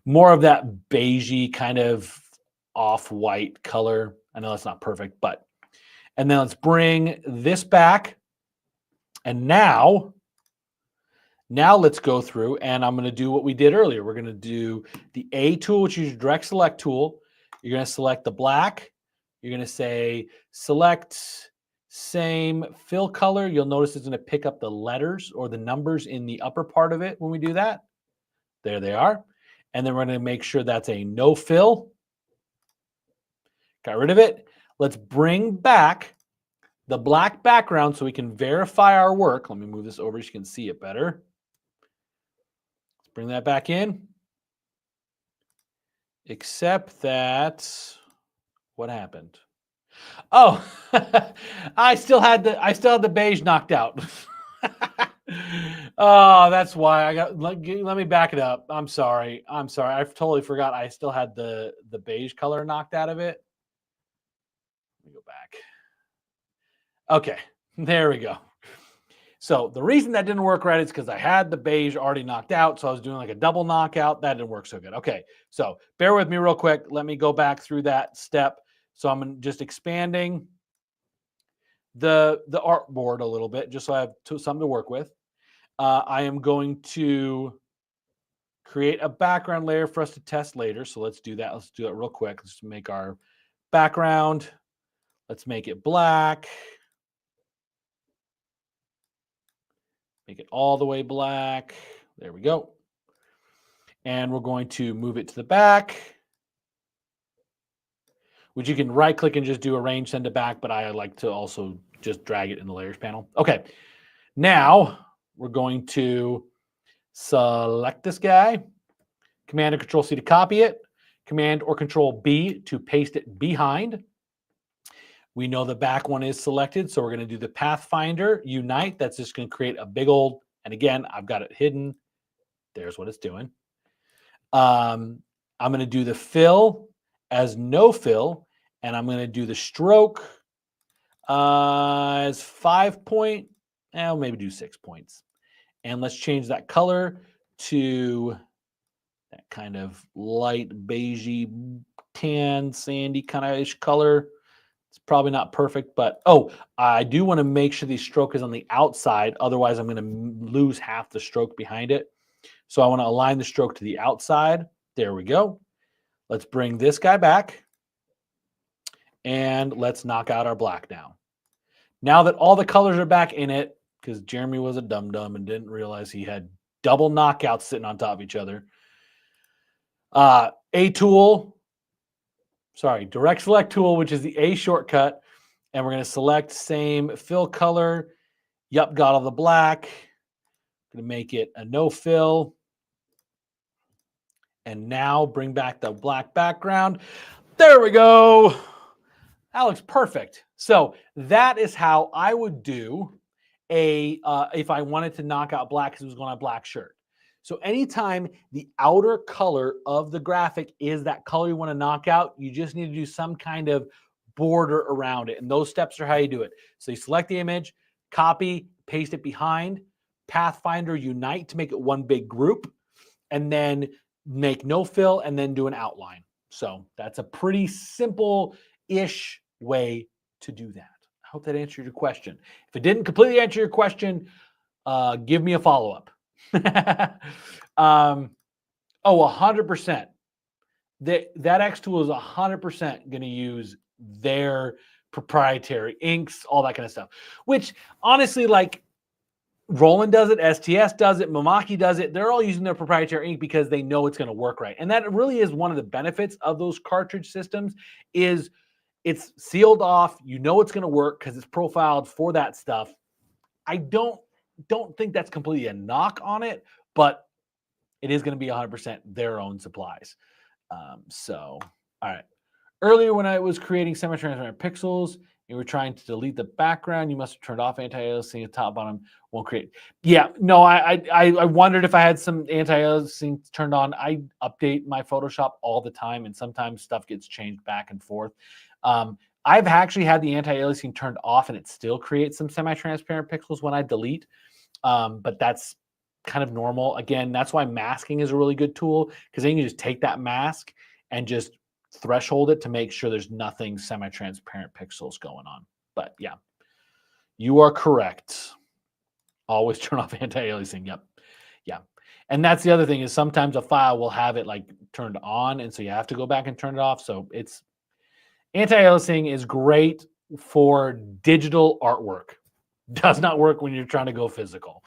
More of that beigey kind of off-white color. I know that's not perfect, but, and then let's bring this back. And now let's go through and I'm going to do what we did earlier. We're going to do the A tool, which is your direct select tool. You're going to select the black. You're going to say select same fill color. You'll notice it's going to pick up the letters or the numbers in the upper part of it when we do that. There they are. And then we're going to make sure that's a no fill. Got rid of it. Let's bring back the black background so we can verify our work. Let me move this over so you can see it better. Let's bring that back in. Except that, what happened? Oh, I still had the beige knocked out. Oh, that's why I got. Let me back it up. I'm sorry. I totally forgot. I still had the beige color knocked out of it. Let me go back. Okay, there we go. So the reason that didn't work right is because I had the beige already knocked out. So I was doing like a double knockout. That didn't work so good. Okay, so bear with me real quick. Let me go back through that step. So I'm just expanding the artboard a little bit just so I have something to work with. I am going to create a background layer for us to test later. So let's do that. Let's do it real quick. Let's make our background. Let's make it black. Make it all the way black. There we go. And we're going to move it to the back, which you can right click and just do arrange, send to back, but I like to also just drag it in the layers panel. Okay, now we're going to select this guy, Command and Control C to copy it, Command or Control B to paste it behind. We know the back one is selected, so we're going to do the Pathfinder Unite. That's just going to create a big old, and again, I've got it hidden. There's what it's doing. I'm going to do the fill as no fill, and I'm going to do the stroke as 5 point. I'll maybe do 6 points. And let's change that color to that kind of light beigey, tan, sandy kind of ish color. It's probably not perfect, but I do want to make sure the stroke is on the outside. Otherwise, I'm going to lose half the stroke behind it. So I want to align the stroke to the outside. There we go. Let's bring this guy back. And let's knock out our black now. Now that all the colors are back in it, because Jeremy was a dum-dum and didn't realize he had double knockouts sitting on top of each other. Direct select tool, which is the A shortcut. And we're going to select same fill color. Yep, got all the black. Going to make it a no fill. And now bring back the black background. There we go. That looks perfect. So that is how I would do if I wanted to knock out black because it was going on a black shirt. So anytime the outer color of the graphic is that color you want to knock out, you just need to do some kind of border around it. And those steps are how you do it. So you select the image, copy, paste it behind, Pathfinder Unite to make it one big group, and then make no fill and then do an outline. So that's a pretty simple-ish way to do that. I hope that answered your question. If it didn't completely answer your question, give me a follow-up. 100%. That X tool is 100% going to use their proprietary inks, all that kind of stuff, which honestly, like Roland does it, STS does it, Mamaki does it. They're all using their proprietary ink because they know it's going to work right. And that really is one of the benefits of those cartridge systems is it's sealed off. You know it's going to work because it's profiled for that stuff. I don't think that's completely a knock on it, but it is going to be 100% their own supplies. All right. Earlier when I was creating semi-transparent pixels, you were trying to delete the background. You must have turned off anti-aliasing. The top bottom won't create. Yeah, no, I wondered if I had some anti-aliasing turned on. I update my Photoshop all the time, and sometimes stuff gets changed back and forth. I've actually had the anti-aliasing turned off, and it still creates some semi-transparent pixels when I delete. But that's kind of normal. Again, that's why masking is a really good tool, because then you can just take that mask and just threshold it to make sure there's nothing semi-transparent pixels going on. But yeah, you are correct. Always turn off anti-aliasing. Yep. Yeah. And that's the other thing is sometimes a file will have it like turned on, and so you have to go back and turn it off. So it's anti-aliasing is great for digital artwork. Does not work when you're trying to go physical.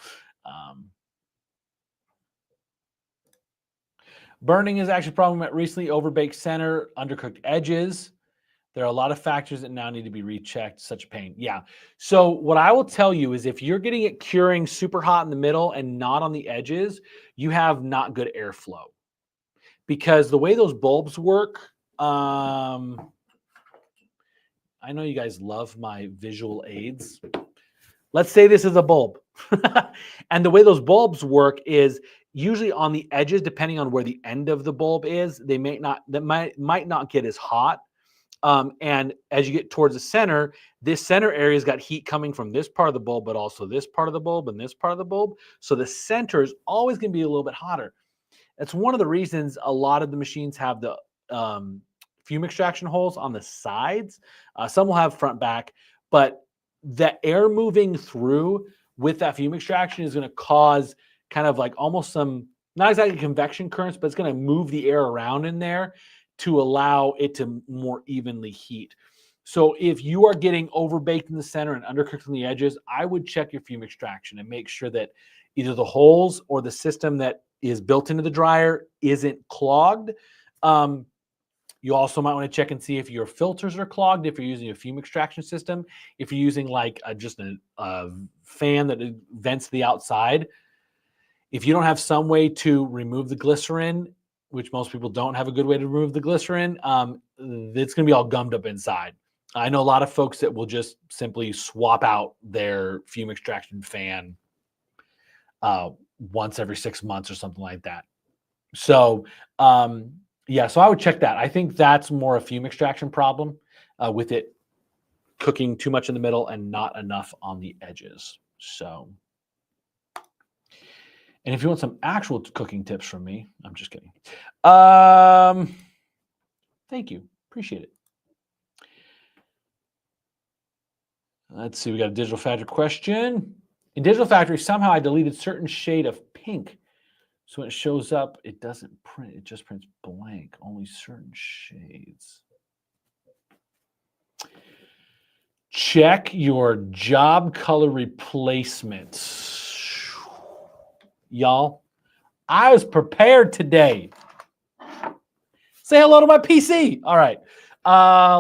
Burning is actually a problem at recently overbaked center, undercooked edges. There are a lot of factors that now need to be rechecked. Such a pain. Yeah. So what I will tell you is if you're getting it curing super hot in the middle and not on the edges, you have not good airflow. Because the way those bulbs work, I know you guys love my visual aids. Let's say this is a bulb. And the way those bulbs work is usually on the edges, depending on where the end of the bulb is, they might not get as hot. And as you get towards the center, this center area's got heat coming from this part of the bulb, but also this part of the bulb and this part of the bulb. So the center is always going to be a little bit hotter. That's one of the reasons a lot of the machines have the fume extraction holes on the sides. Some will have front, back, but the air moving through with that fume extraction is going to cause kind of like almost some, not exactly convection currents, but it's going to move the air around in there to allow it to more evenly heat. So if you are getting overbaked in the center and undercooked on the edges, I would check your fume extraction and make sure that either the holes or the system that is built into the dryer isn't clogged. You also might want to check and see if your filters are clogged, if you're using a fume extraction system, if you're using like just a fan that vents the outside. If you don't have some way to remove the glycerin, which most people don't have a good way to remove the glycerin, it's going to be all gummed up inside. I know a lot of folks that will just simply swap out their fume extraction fan once every 6 months or something like that. So, yeah, so I would check that. I think that's more a fume extraction problem with it cooking too much in the middle and not enough on the edges. So, and if you want some actual cooking tips from me, I'm just kidding. Thank you. Appreciate it. Let's see. We got a Digital Factory question. In Digital Factory, somehow I deleted certain shade of pink. So when it shows up, it doesn't print. It just prints blank, only certain shades. Check your job color replacements. Y'all, I was prepared today. Say hello to my PC. All right.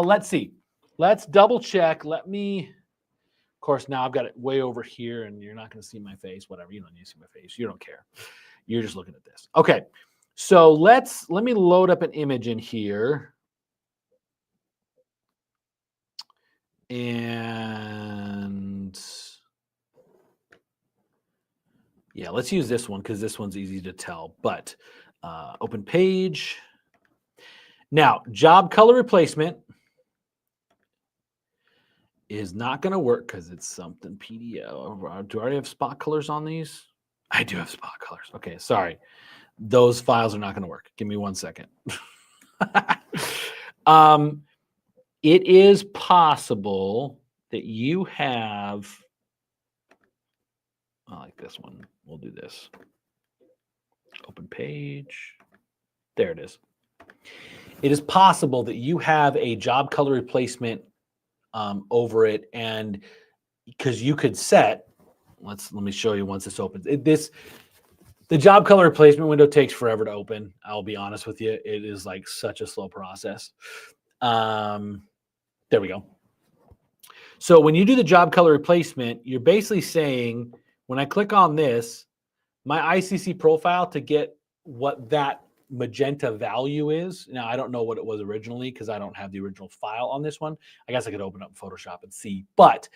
Let's see. Let's double check. Let me, of course, now I've got it way over here and you're not going to see my face. Whatever. You don't need to see my face. You don't care. You're just looking at this. Okay. So let me load up an image in here. And yeah, let's use this one because this one's easy to tell. But open page. Now, job color replacement is not going to work because it's something PDO. Do I already have spot colors on these? I do have spot colors. Okay, sorry. Those files are not going to work. Give me 1 second. It is possible that you have, I like this one. We'll do this. Open page. There it is. It is possible that you have a job color replacement over it, and because you could set, let me show you once this opens. The job color replacement window takes forever to open. I'll be honest with you. It is like such a slow process. There we go. So when you do the job color replacement, you're basically saying, when I click on this, my ICC profile to get what that magenta value is. Now, I don't know what it was originally because I don't have the original file on this one. I guess I could open up Photoshop and see, but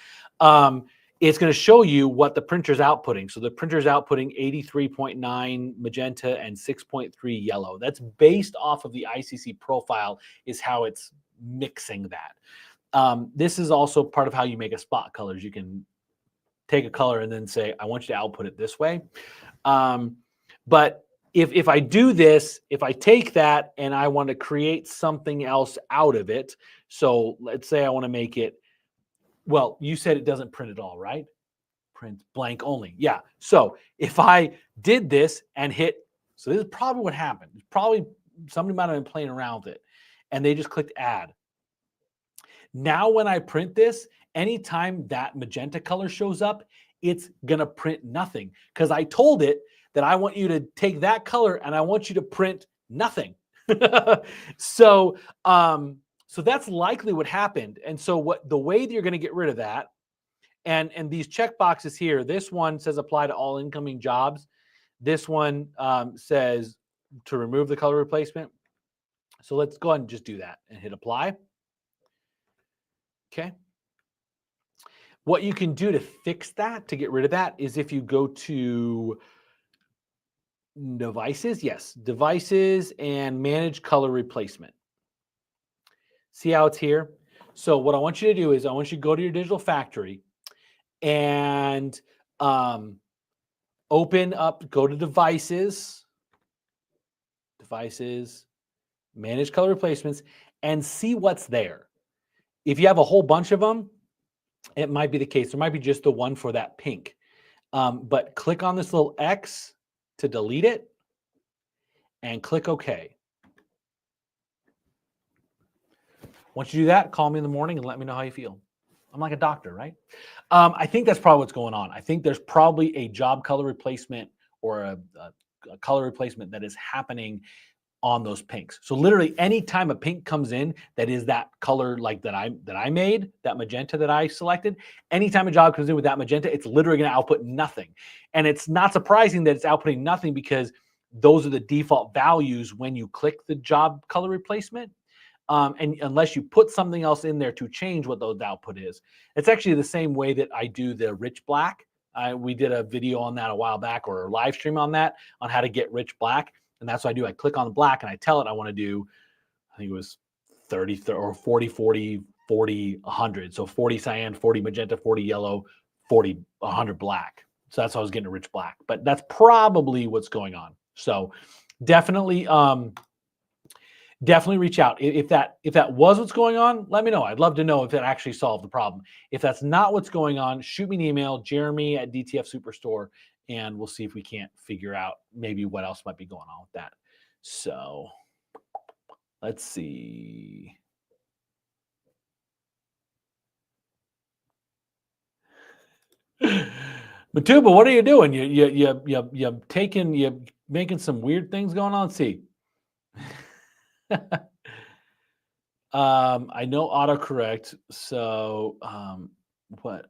it's going to show you what the printer's outputting. So the printer's outputting 83.9 magenta and 6.3 yellow. That's based off of the ICC profile is how it's mixing that. This is also part of how you make a spot colors. You can take a color and then say, I want you to output it this way. But if I do this, if I take that and I want to create something else out of it, so let's say I want to make it, well, you said it doesn't print at all, right? Print blank only. Yeah. So if I did this and hit, so this is probably what happened. Probably somebody might have been playing around with it and they just clicked add. Now when I print this, anytime that magenta color shows up, it's going to print nothing because I told it that I want you to take that color and I want you to print nothing. So that's likely what happened. And so the way that you're going to get rid of that, and these check boxes here, this one says apply to all incoming jobs. This one says to remove the color replacement. So let's go ahead and just do that and hit apply. Okay. What you can do to fix that, to get rid of that, is if you go to devices, yes, devices and manage color replacement. See how it's here? So what I want you to do is I want you to go to your Digital Factory and open up, go to devices, manage color replacements, and see what's there. If you have a whole bunch of them, it might be the case. There might be just the one for that pink. But click on this little X to delete it and click OK. Once you do that, call me in the morning and let me know how you feel. I'm like a doctor, right? I think that's probably what's going on. I think there's probably a job color replacement or a color replacement that is happening on those pinks. So literally anytime a pink comes in that is that color like that I made, that magenta that I selected, anytime a job comes in with that magenta, it's literally going to output nothing. And it's not surprising that it's outputting nothing because those are the default values when you click the job color replacement. And unless you put something else in there to change what the output is. It's actually the same way that I do the rich black. We did a video on that a while back, or a live stream on that, on how to get rich black. And that's what I do. I click on the black and I tell it I want to do, I think it was 30 or 40, 40, 40, 100. So 40 cyan, 40 magenta, 40 yellow, 40, 100 black. So that's how I was getting a rich black. But that's probably what's going on. So definitely, definitely reach out. If that was what's going on, let me know. I'd love to know if it actually solved the problem. If that's not what's going on, shoot me an email, Jeremy@DTF Superstore, and we'll see if we can't figure out maybe what else might be going on with that. So let's see. Matuba, what are you doing? You making some weird things going on? See. I know autocorrect, so what?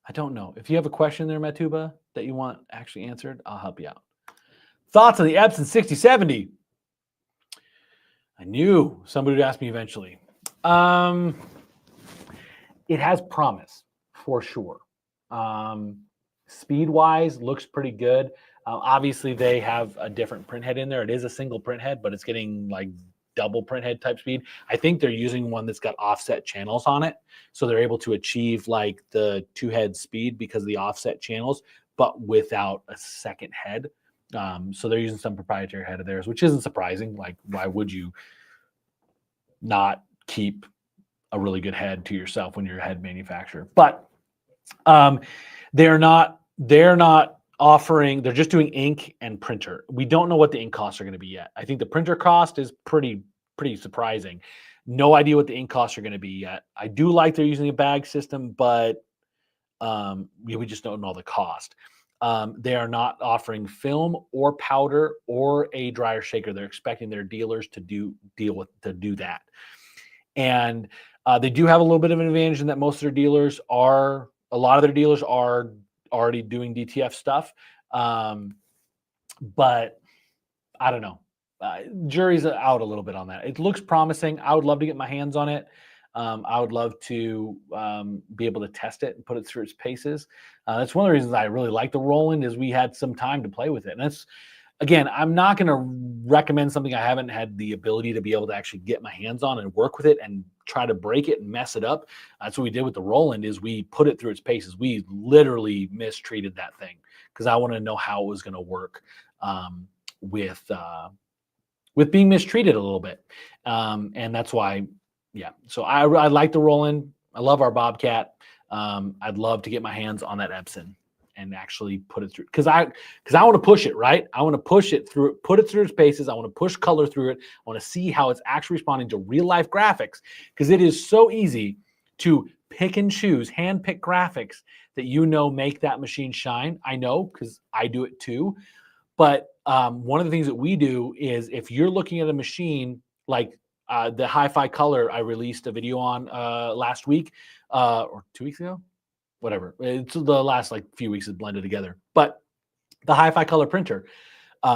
I don't know. If you have a question there, Matuba, that you want actually answered, I'll help you out. Thoughts on the Epson 6070? I knew somebody would ask me eventually. It has promise, for sure. Speed-wise, looks pretty good. Obviously, they have a different print head in there. It is a single print head, but it's getting like double print head type speed. I think they're using one that's got offset channels on it. So they're able to achieve like the 2-head speed because of the offset channels, but without a second head. So they're using some proprietary head of theirs, which isn't surprising. Like, why would you not keep a really good head to yourself when you're a head manufacturer? But they're not offering, they're just doing ink and printer. We don't know what the ink costs are going to be yet. I think the printer cost is pretty surprising. No idea what the ink costs are going to be yet. I do like they're using a bag system, but we just don't know the cost. They are not offering film or powder or a dryer shaker. They're expecting their dealers to do that. And they do have a little bit of an advantage in that a lot of their dealers are already doing DTF stuff. But I don't know. Jury's out a little bit on that. It looks promising. I would love to get my hands on it. I would love to be able to test it and put it through its paces. That's one of the reasons I really like the Roland, is we had some time to play with it. And that's, again, I'm not going to recommend something I haven't had the ability to be able to actually get my hands on and work with it and try to break it and mess it up. That's what we did with the Roland, is we put it through its paces. We literally mistreated that thing because I wanted to know how it was going to work with being mistreated a little bit. And that's why, yeah. So I like the Roland. I love our Bobcat. I'd love to get my hands on that Epson and actually put it through, because I want to push it, right? I want to push it through, put it through its paces. I want to push color through it. I want to see how it's actually responding to real life graphics, because it is so easy to pick and choose, hand pick graphics that make that machine shine. I know, because I do it too. But one of the things that we do is, if you're looking at a machine like the Hi-Fi Color I released a video on last week or 2 weeks ago, whatever. It's the last few weeks is blended together. But the Hi-Fi Color printer,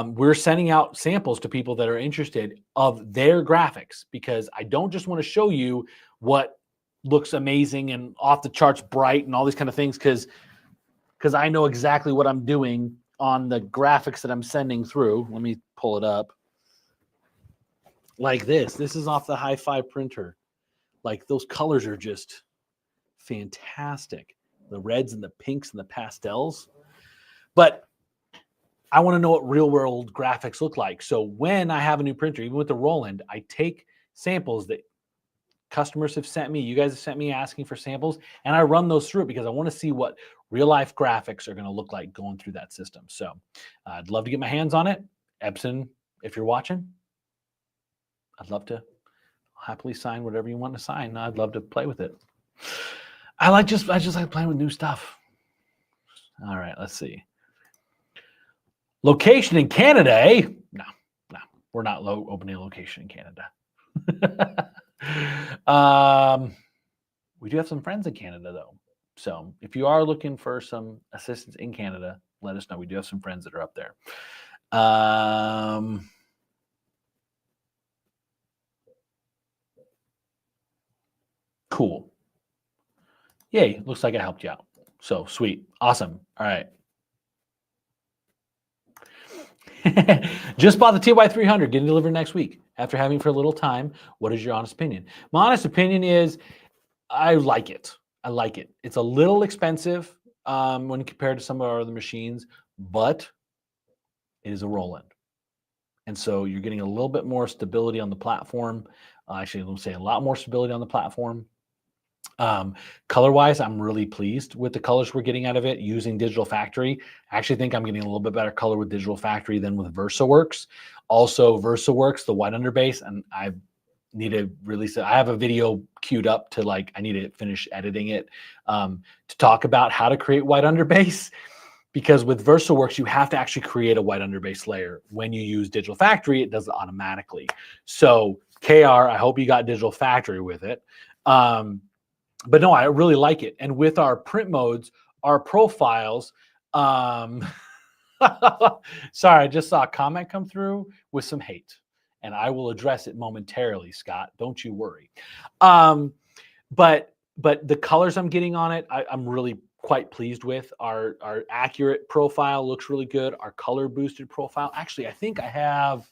we're sending out samples to people that are interested of their graphics, because I don't just want to show you what looks amazing and off the charts bright and all these kind of things, because I know exactly what I'm doing on the graphics that I'm sending through. Let me pull it up. Like this. This is off the Hi-Fi printer. Like, those colors are just fantastic. The reds and the pinks and the pastels. But I want to know what real world graphics look like. So when I have a new printer, even with the Roland, I take samples that customers have sent me, you guys have sent me asking for samples, and I run those through it, because I want to see what real life graphics are going to look like going through that system. So I'd love to get my hands on it. Epson, if you're watching, I'd love to happily sign whatever you want to sign. I'd love to play with it. I just like playing with new stuff. All right, let's see. Location in Canada, eh? No, we're not opening a location in Canada. We do have some friends in Canada, though. So if you are looking for some assistance in Canada, let us know. We do have some friends that are up there. Cool. Yay, looks like I helped you out. So sweet. Awesome. All right. Just bought the TY300, getting delivered next week. After having it for a little time, what is your honest opinion? My honest opinion is I like it. I like it. It's a little expensive when compared to some of our other machines, but it is a Roland. And so you're getting a little bit more stability on the platform. Actually, let me say a lot more stability on the platform. Color-wise, I'm really pleased with the colors we're getting out of it using Digital Factory. I actually think I'm getting a little bit better color with Digital Factory than with VersaWorks. Also, VersaWorks, the white underbase, and I need to release it. I have a video queued up to I need to finish editing it to talk about how to create white underbase. Because with VersaWorks, you have to actually create a white underbase layer. When you use Digital Factory, it does it automatically. So KR, I hope you got Digital Factory with it. But no, I really like it. And with our print modes, our profiles, sorry, I just saw a comment come through with some hate, and I will address it momentarily, Scott. Don't you worry. But the colors I'm getting on it, I'm really quite pleased with. Our accurate profile looks really good. Our color boosted profile. Actually, I think I have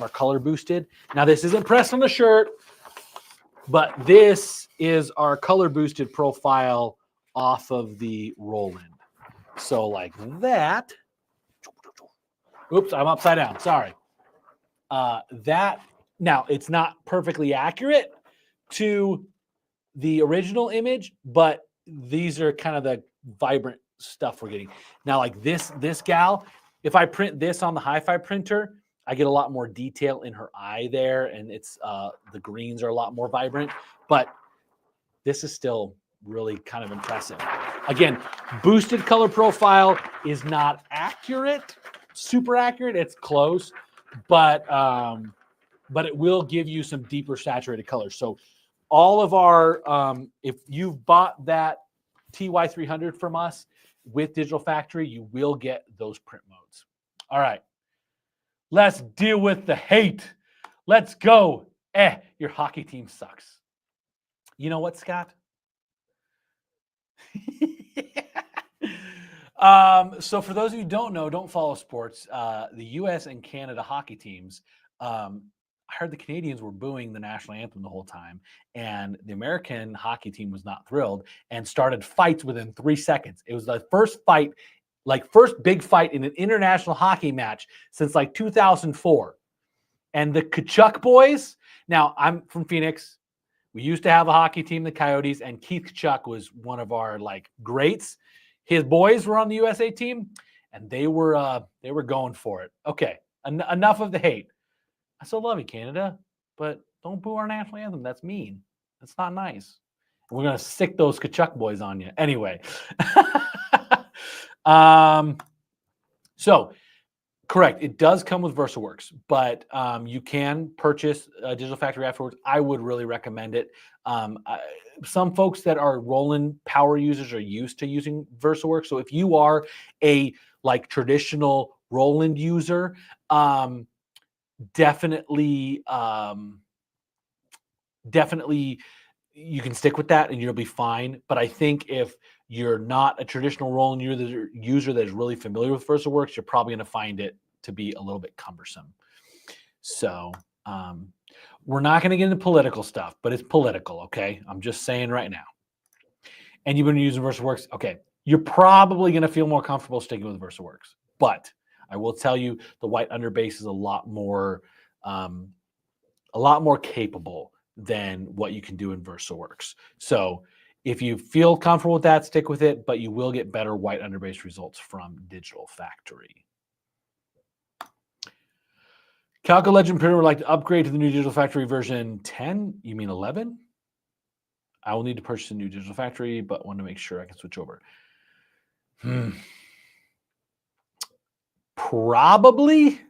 our color boosted. Now, this isn't pressed on the shirt, but this is our color boosted profile off of the Roland. So like that. Oops, I'm upside down. Sorry. That now it's not perfectly accurate to the original image, but these are kind of the vibrant stuff we're getting. Now, like this gal, if I print this on the hi-fi printer, I get a lot more detail in her eye there, and it's the greens are a lot more vibrant, but this is still really kind of impressive. Again, boosted color profile is not accurate, super accurate. It's close, but it will give you some deeper saturated colors. So all of our, if you've bought that TY300 from us with Digital Factory, you will get those print modes. All right. Let's deal with the hate. Let's go. Your hockey team sucks. You know what, Scott? So for those of you who don't know, don't follow sports, the U.S. and Canada hockey teams, I heard the Canadians were booing the national anthem the whole time, and the American hockey team was not thrilled and started fights within 3 seconds. It was the first fight, first big fight in an international hockey match since 2004. And the Tkachuk boys, now I'm from Phoenix. We used to have a hockey team, the Coyotes, and Keith Tkachuk was one of our greats. His boys were on the USA team, and they were going for it. Okay, enough of the hate. I still love you, Canada, but don't boo our national anthem. That's mean. That's not nice. We're gonna stick those Tkachuk boys on you anyway. So correct, it does come with VersaWorks, but you can purchase a Digital Factory afterwards. I would really recommend it. Some folks that are Roland power users are used to using VersaWorks. So if you are a traditional Roland user, definitely you can stick with that and you'll be fine. But I think if you're not a traditional Roland user that is really familiar with VersaWorks, you're probably going to find it to be a little bit cumbersome. So we're not going to get into political stuff, but it's political, okay? I'm just saying right now. And you've been using VersaWorks, okay, you're probably going to feel more comfortable sticking with VersaWorks. But I will tell you the white underbase is a lot more capable than what you can do in VersaWorks. So if you feel comfortable with that, stick with it, but you will get better white underbase results from Digital Factory. Calca Legend Printer would like to upgrade to the new Digital Factory version 10. You mean 11? I will need to purchase a new Digital Factory, but want to make sure I can switch over. Probably,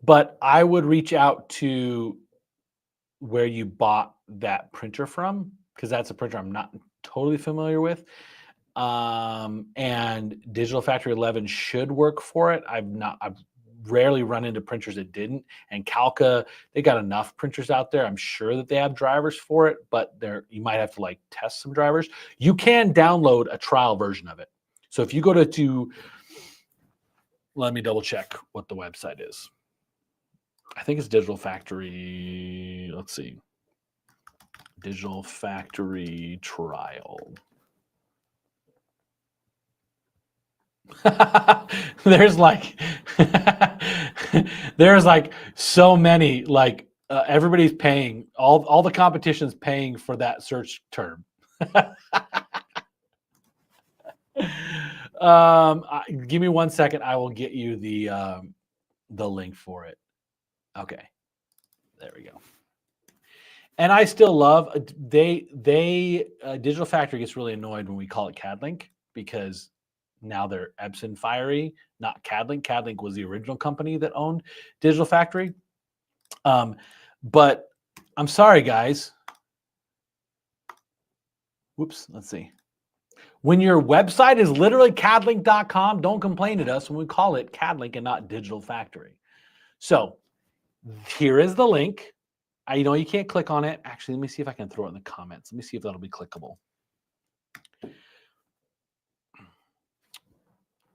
but I would reach out to where you bought that printer from, because that's a printer I'm not totally familiar with. And Digital Factory 11 should work for it. I've rarely run into printers that didn't. And Calca, they got enough printers out there. I'm sure that they have drivers for it, but you might have to like test some drivers. You can download a trial version of it. So if you go to let me double check what the website is. I think it's Digital Factory. Let's see. Digital Factory trial. There's like there's like so many, like everybody's paying, all the competition's paying for that search term. Give me 1 second. I will get you the link for it. Okay, there we go. And I still love Digital Factory gets really annoyed when we call it CADlink, because now they're Epson Fiery, not CADlink. CADlink was the original company that owned Digital Factory. But I'm sorry, guys. Whoops, let's see. When your website is literally cadlink.com, don't complain at us when we call it CADlink and not Digital Factory. So here is the link. You know, you can't click on it. Actually, let me see if I can throw it in the comments. Let me see if that'll be clickable.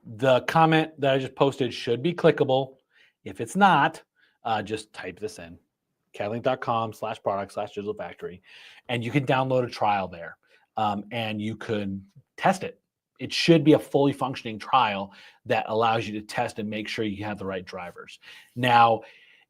The comment that I just posted should be clickable. If it's not, just type this in, cadlink.com/product/digital factory, and you can download a trial there, and you could test it. It should be a fully functioning trial that allows you to test and make sure you have the right drivers. Now,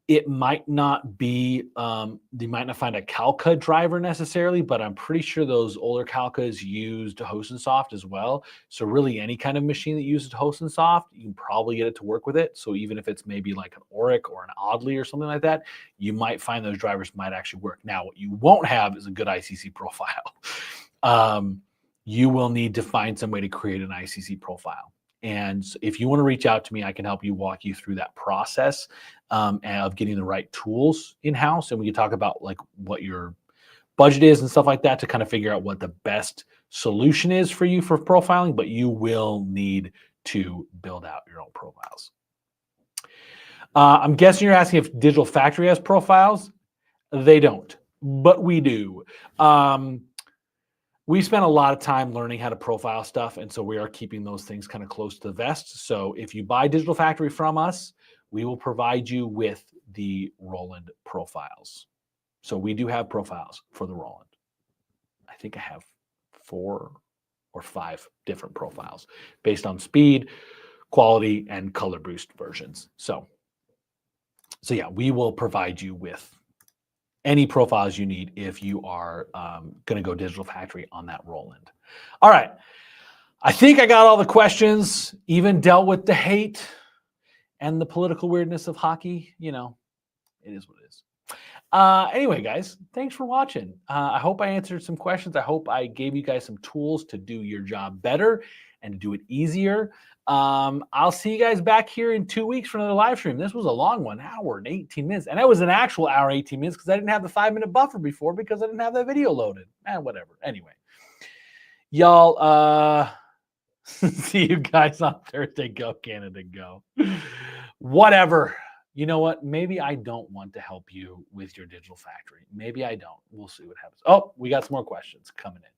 it might not be, you might not find a Calca driver necessarily, but I'm pretty sure those older Calcas used Hosensoft as well. So really any kind of machine that uses Hosensoft, you can probably get it to work with it. So even if it's maybe like an Oric or an Audley or something like that, you might find those drivers might actually work. Now, what you won't have is a good ICC profile. You will need to find some way to create an ICC profile. And if you want to reach out to me, I can help you, walk you through that process of getting the right tools in-house. And we can talk about like what your budget is and stuff like that to kind of figure out what the best solution is for you for profiling, but you will need to build out your own profiles. I'm guessing you're asking if Digital Factory has profiles. They don't, but we do. We spent a lot of time learning how to profile stuff, and so we are keeping those things kind of close to the vest. So if you buy Digital Factory from us, we will provide you with the Roland profiles. So we do have profiles for the Roland. I think I have 4 or 5 different profiles based on speed, quality, and color boost versions. So yeah, we will provide you with any profiles you need if you are going to go Digital Factory on that Roland. All right. I think I got all the questions, even dealt with the hate and the political weirdness of hockey. You know, it is what it is. Anyway, guys, thanks for watching. I hope I answered some questions. I hope I gave you guys some tools to do your job better and to do it easier. I'll see you guys back here in 2 weeks for another live stream. This was a long one, 1 hour and 18 minutes. And that was an actual hour and 18 minutes because I didn't have the 5-minute buffer before because I didn't have that video loaded. Whatever. Anyway, y'all, see you guys on Thursday. Go Canada, go. Whatever. You know what? Maybe I don't want to help you with your Digital Factory. Maybe I don't. We'll see what happens. Oh, we got some more questions coming in.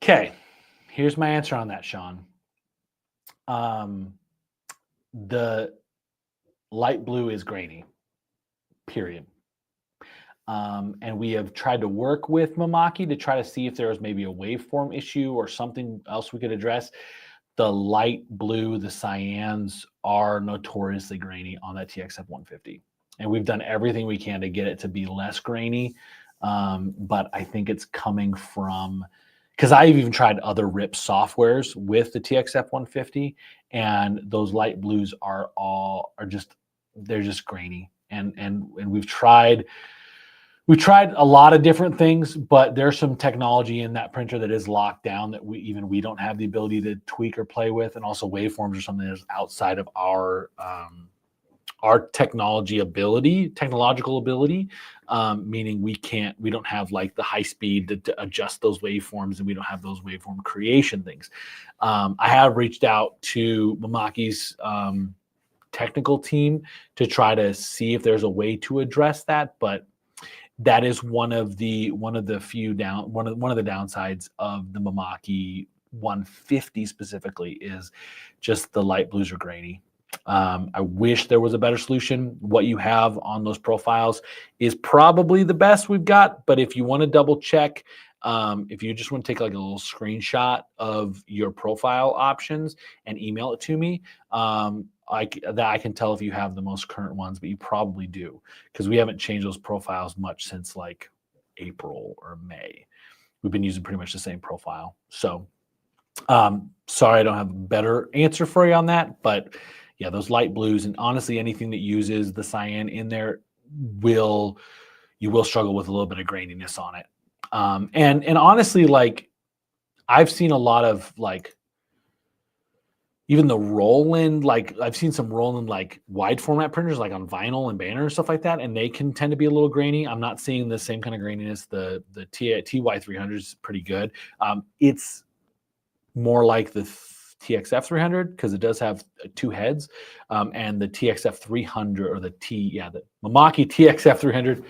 Okay, here's my answer on that, Sean. The light blue is grainy, period. And we have tried to work with Mamaki to try to see if there was maybe a waveform issue or something else we could address. The light blue, the cyans are notoriously grainy on that TXF 150. And we've done everything we can to get it to be less grainy. But I think it's coming from, because I've even tried other RIP softwares with the TXF 150, and those light blues they're just grainy. And we've tried We tried a lot of different things, but there's some technology in that printer that is locked down that we don't have the ability to tweak or play with, and also waveforms are something that's outside of our technological ability, meaning we don't have like the high speed to adjust those waveforms, and we don't have those waveform creation things. I have reached out to Mamaki's technical team to try to see if there's a way to address that, but that is one of the downsides of the Mamaki 150 specifically, is just the light blues are grainy. I wish there was a better solution. What you have on those profiles is probably the best we've got, but if you want to double check, if you just want to take like a little screenshot of your profile options and email it to me, I can tell if you have the most current ones, but you probably do, because we haven't changed those profiles much since like April or May. We've been using pretty much the same profile. So sorry, I don't have a better answer for you on that, but yeah, those light blues, and honestly, anything that uses the cyan in there you will struggle with a little bit of graininess on it. And honestly, like I've seen a lot of like, even the Roland, like I've seen some Roland like wide format printers like on vinyl and banner and stuff like that, and they can tend to be a little grainy. I'm not seeing the same kind of graininess. The TY300 is pretty good. It's more like the TXF 300 because it does have two heads, and the TXF 300 or the Mamaki TXF 300.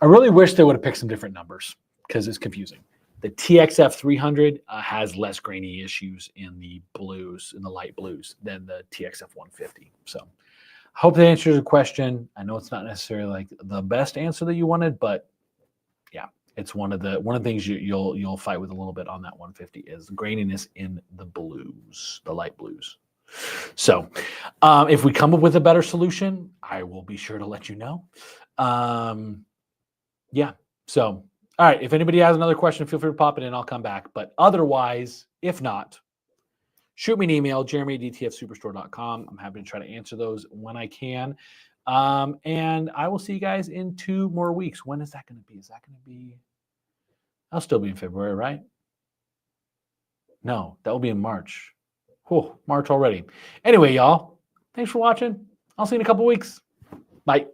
I really wish they would have picked some different numbers because it's confusing. The TXF 300 has less grainy issues in the blues, in the light blues, than the TXF 150. So I hope that answers your question. I know it's not necessarily like the best answer that you wanted, but yeah, it's one of the things you'll fight with a little bit on that 150 is the graininess in the blues, the light blues. So if we come up with a better solution, I will be sure to let you know. Yeah. So, all right. If anybody has another question, feel free to pop it in. I'll come back. But otherwise, if not, shoot me an email, jeremy@dtfsuperstore.com. I'm happy to try to answer those when I can. And I will see you guys in 2 more weeks. When is that going to be? Is that going to be? I'll still be in February, right? No, that will be in March. Whew, March already. Anyway, y'all, thanks for watching. I'll see you in a couple weeks. Bye.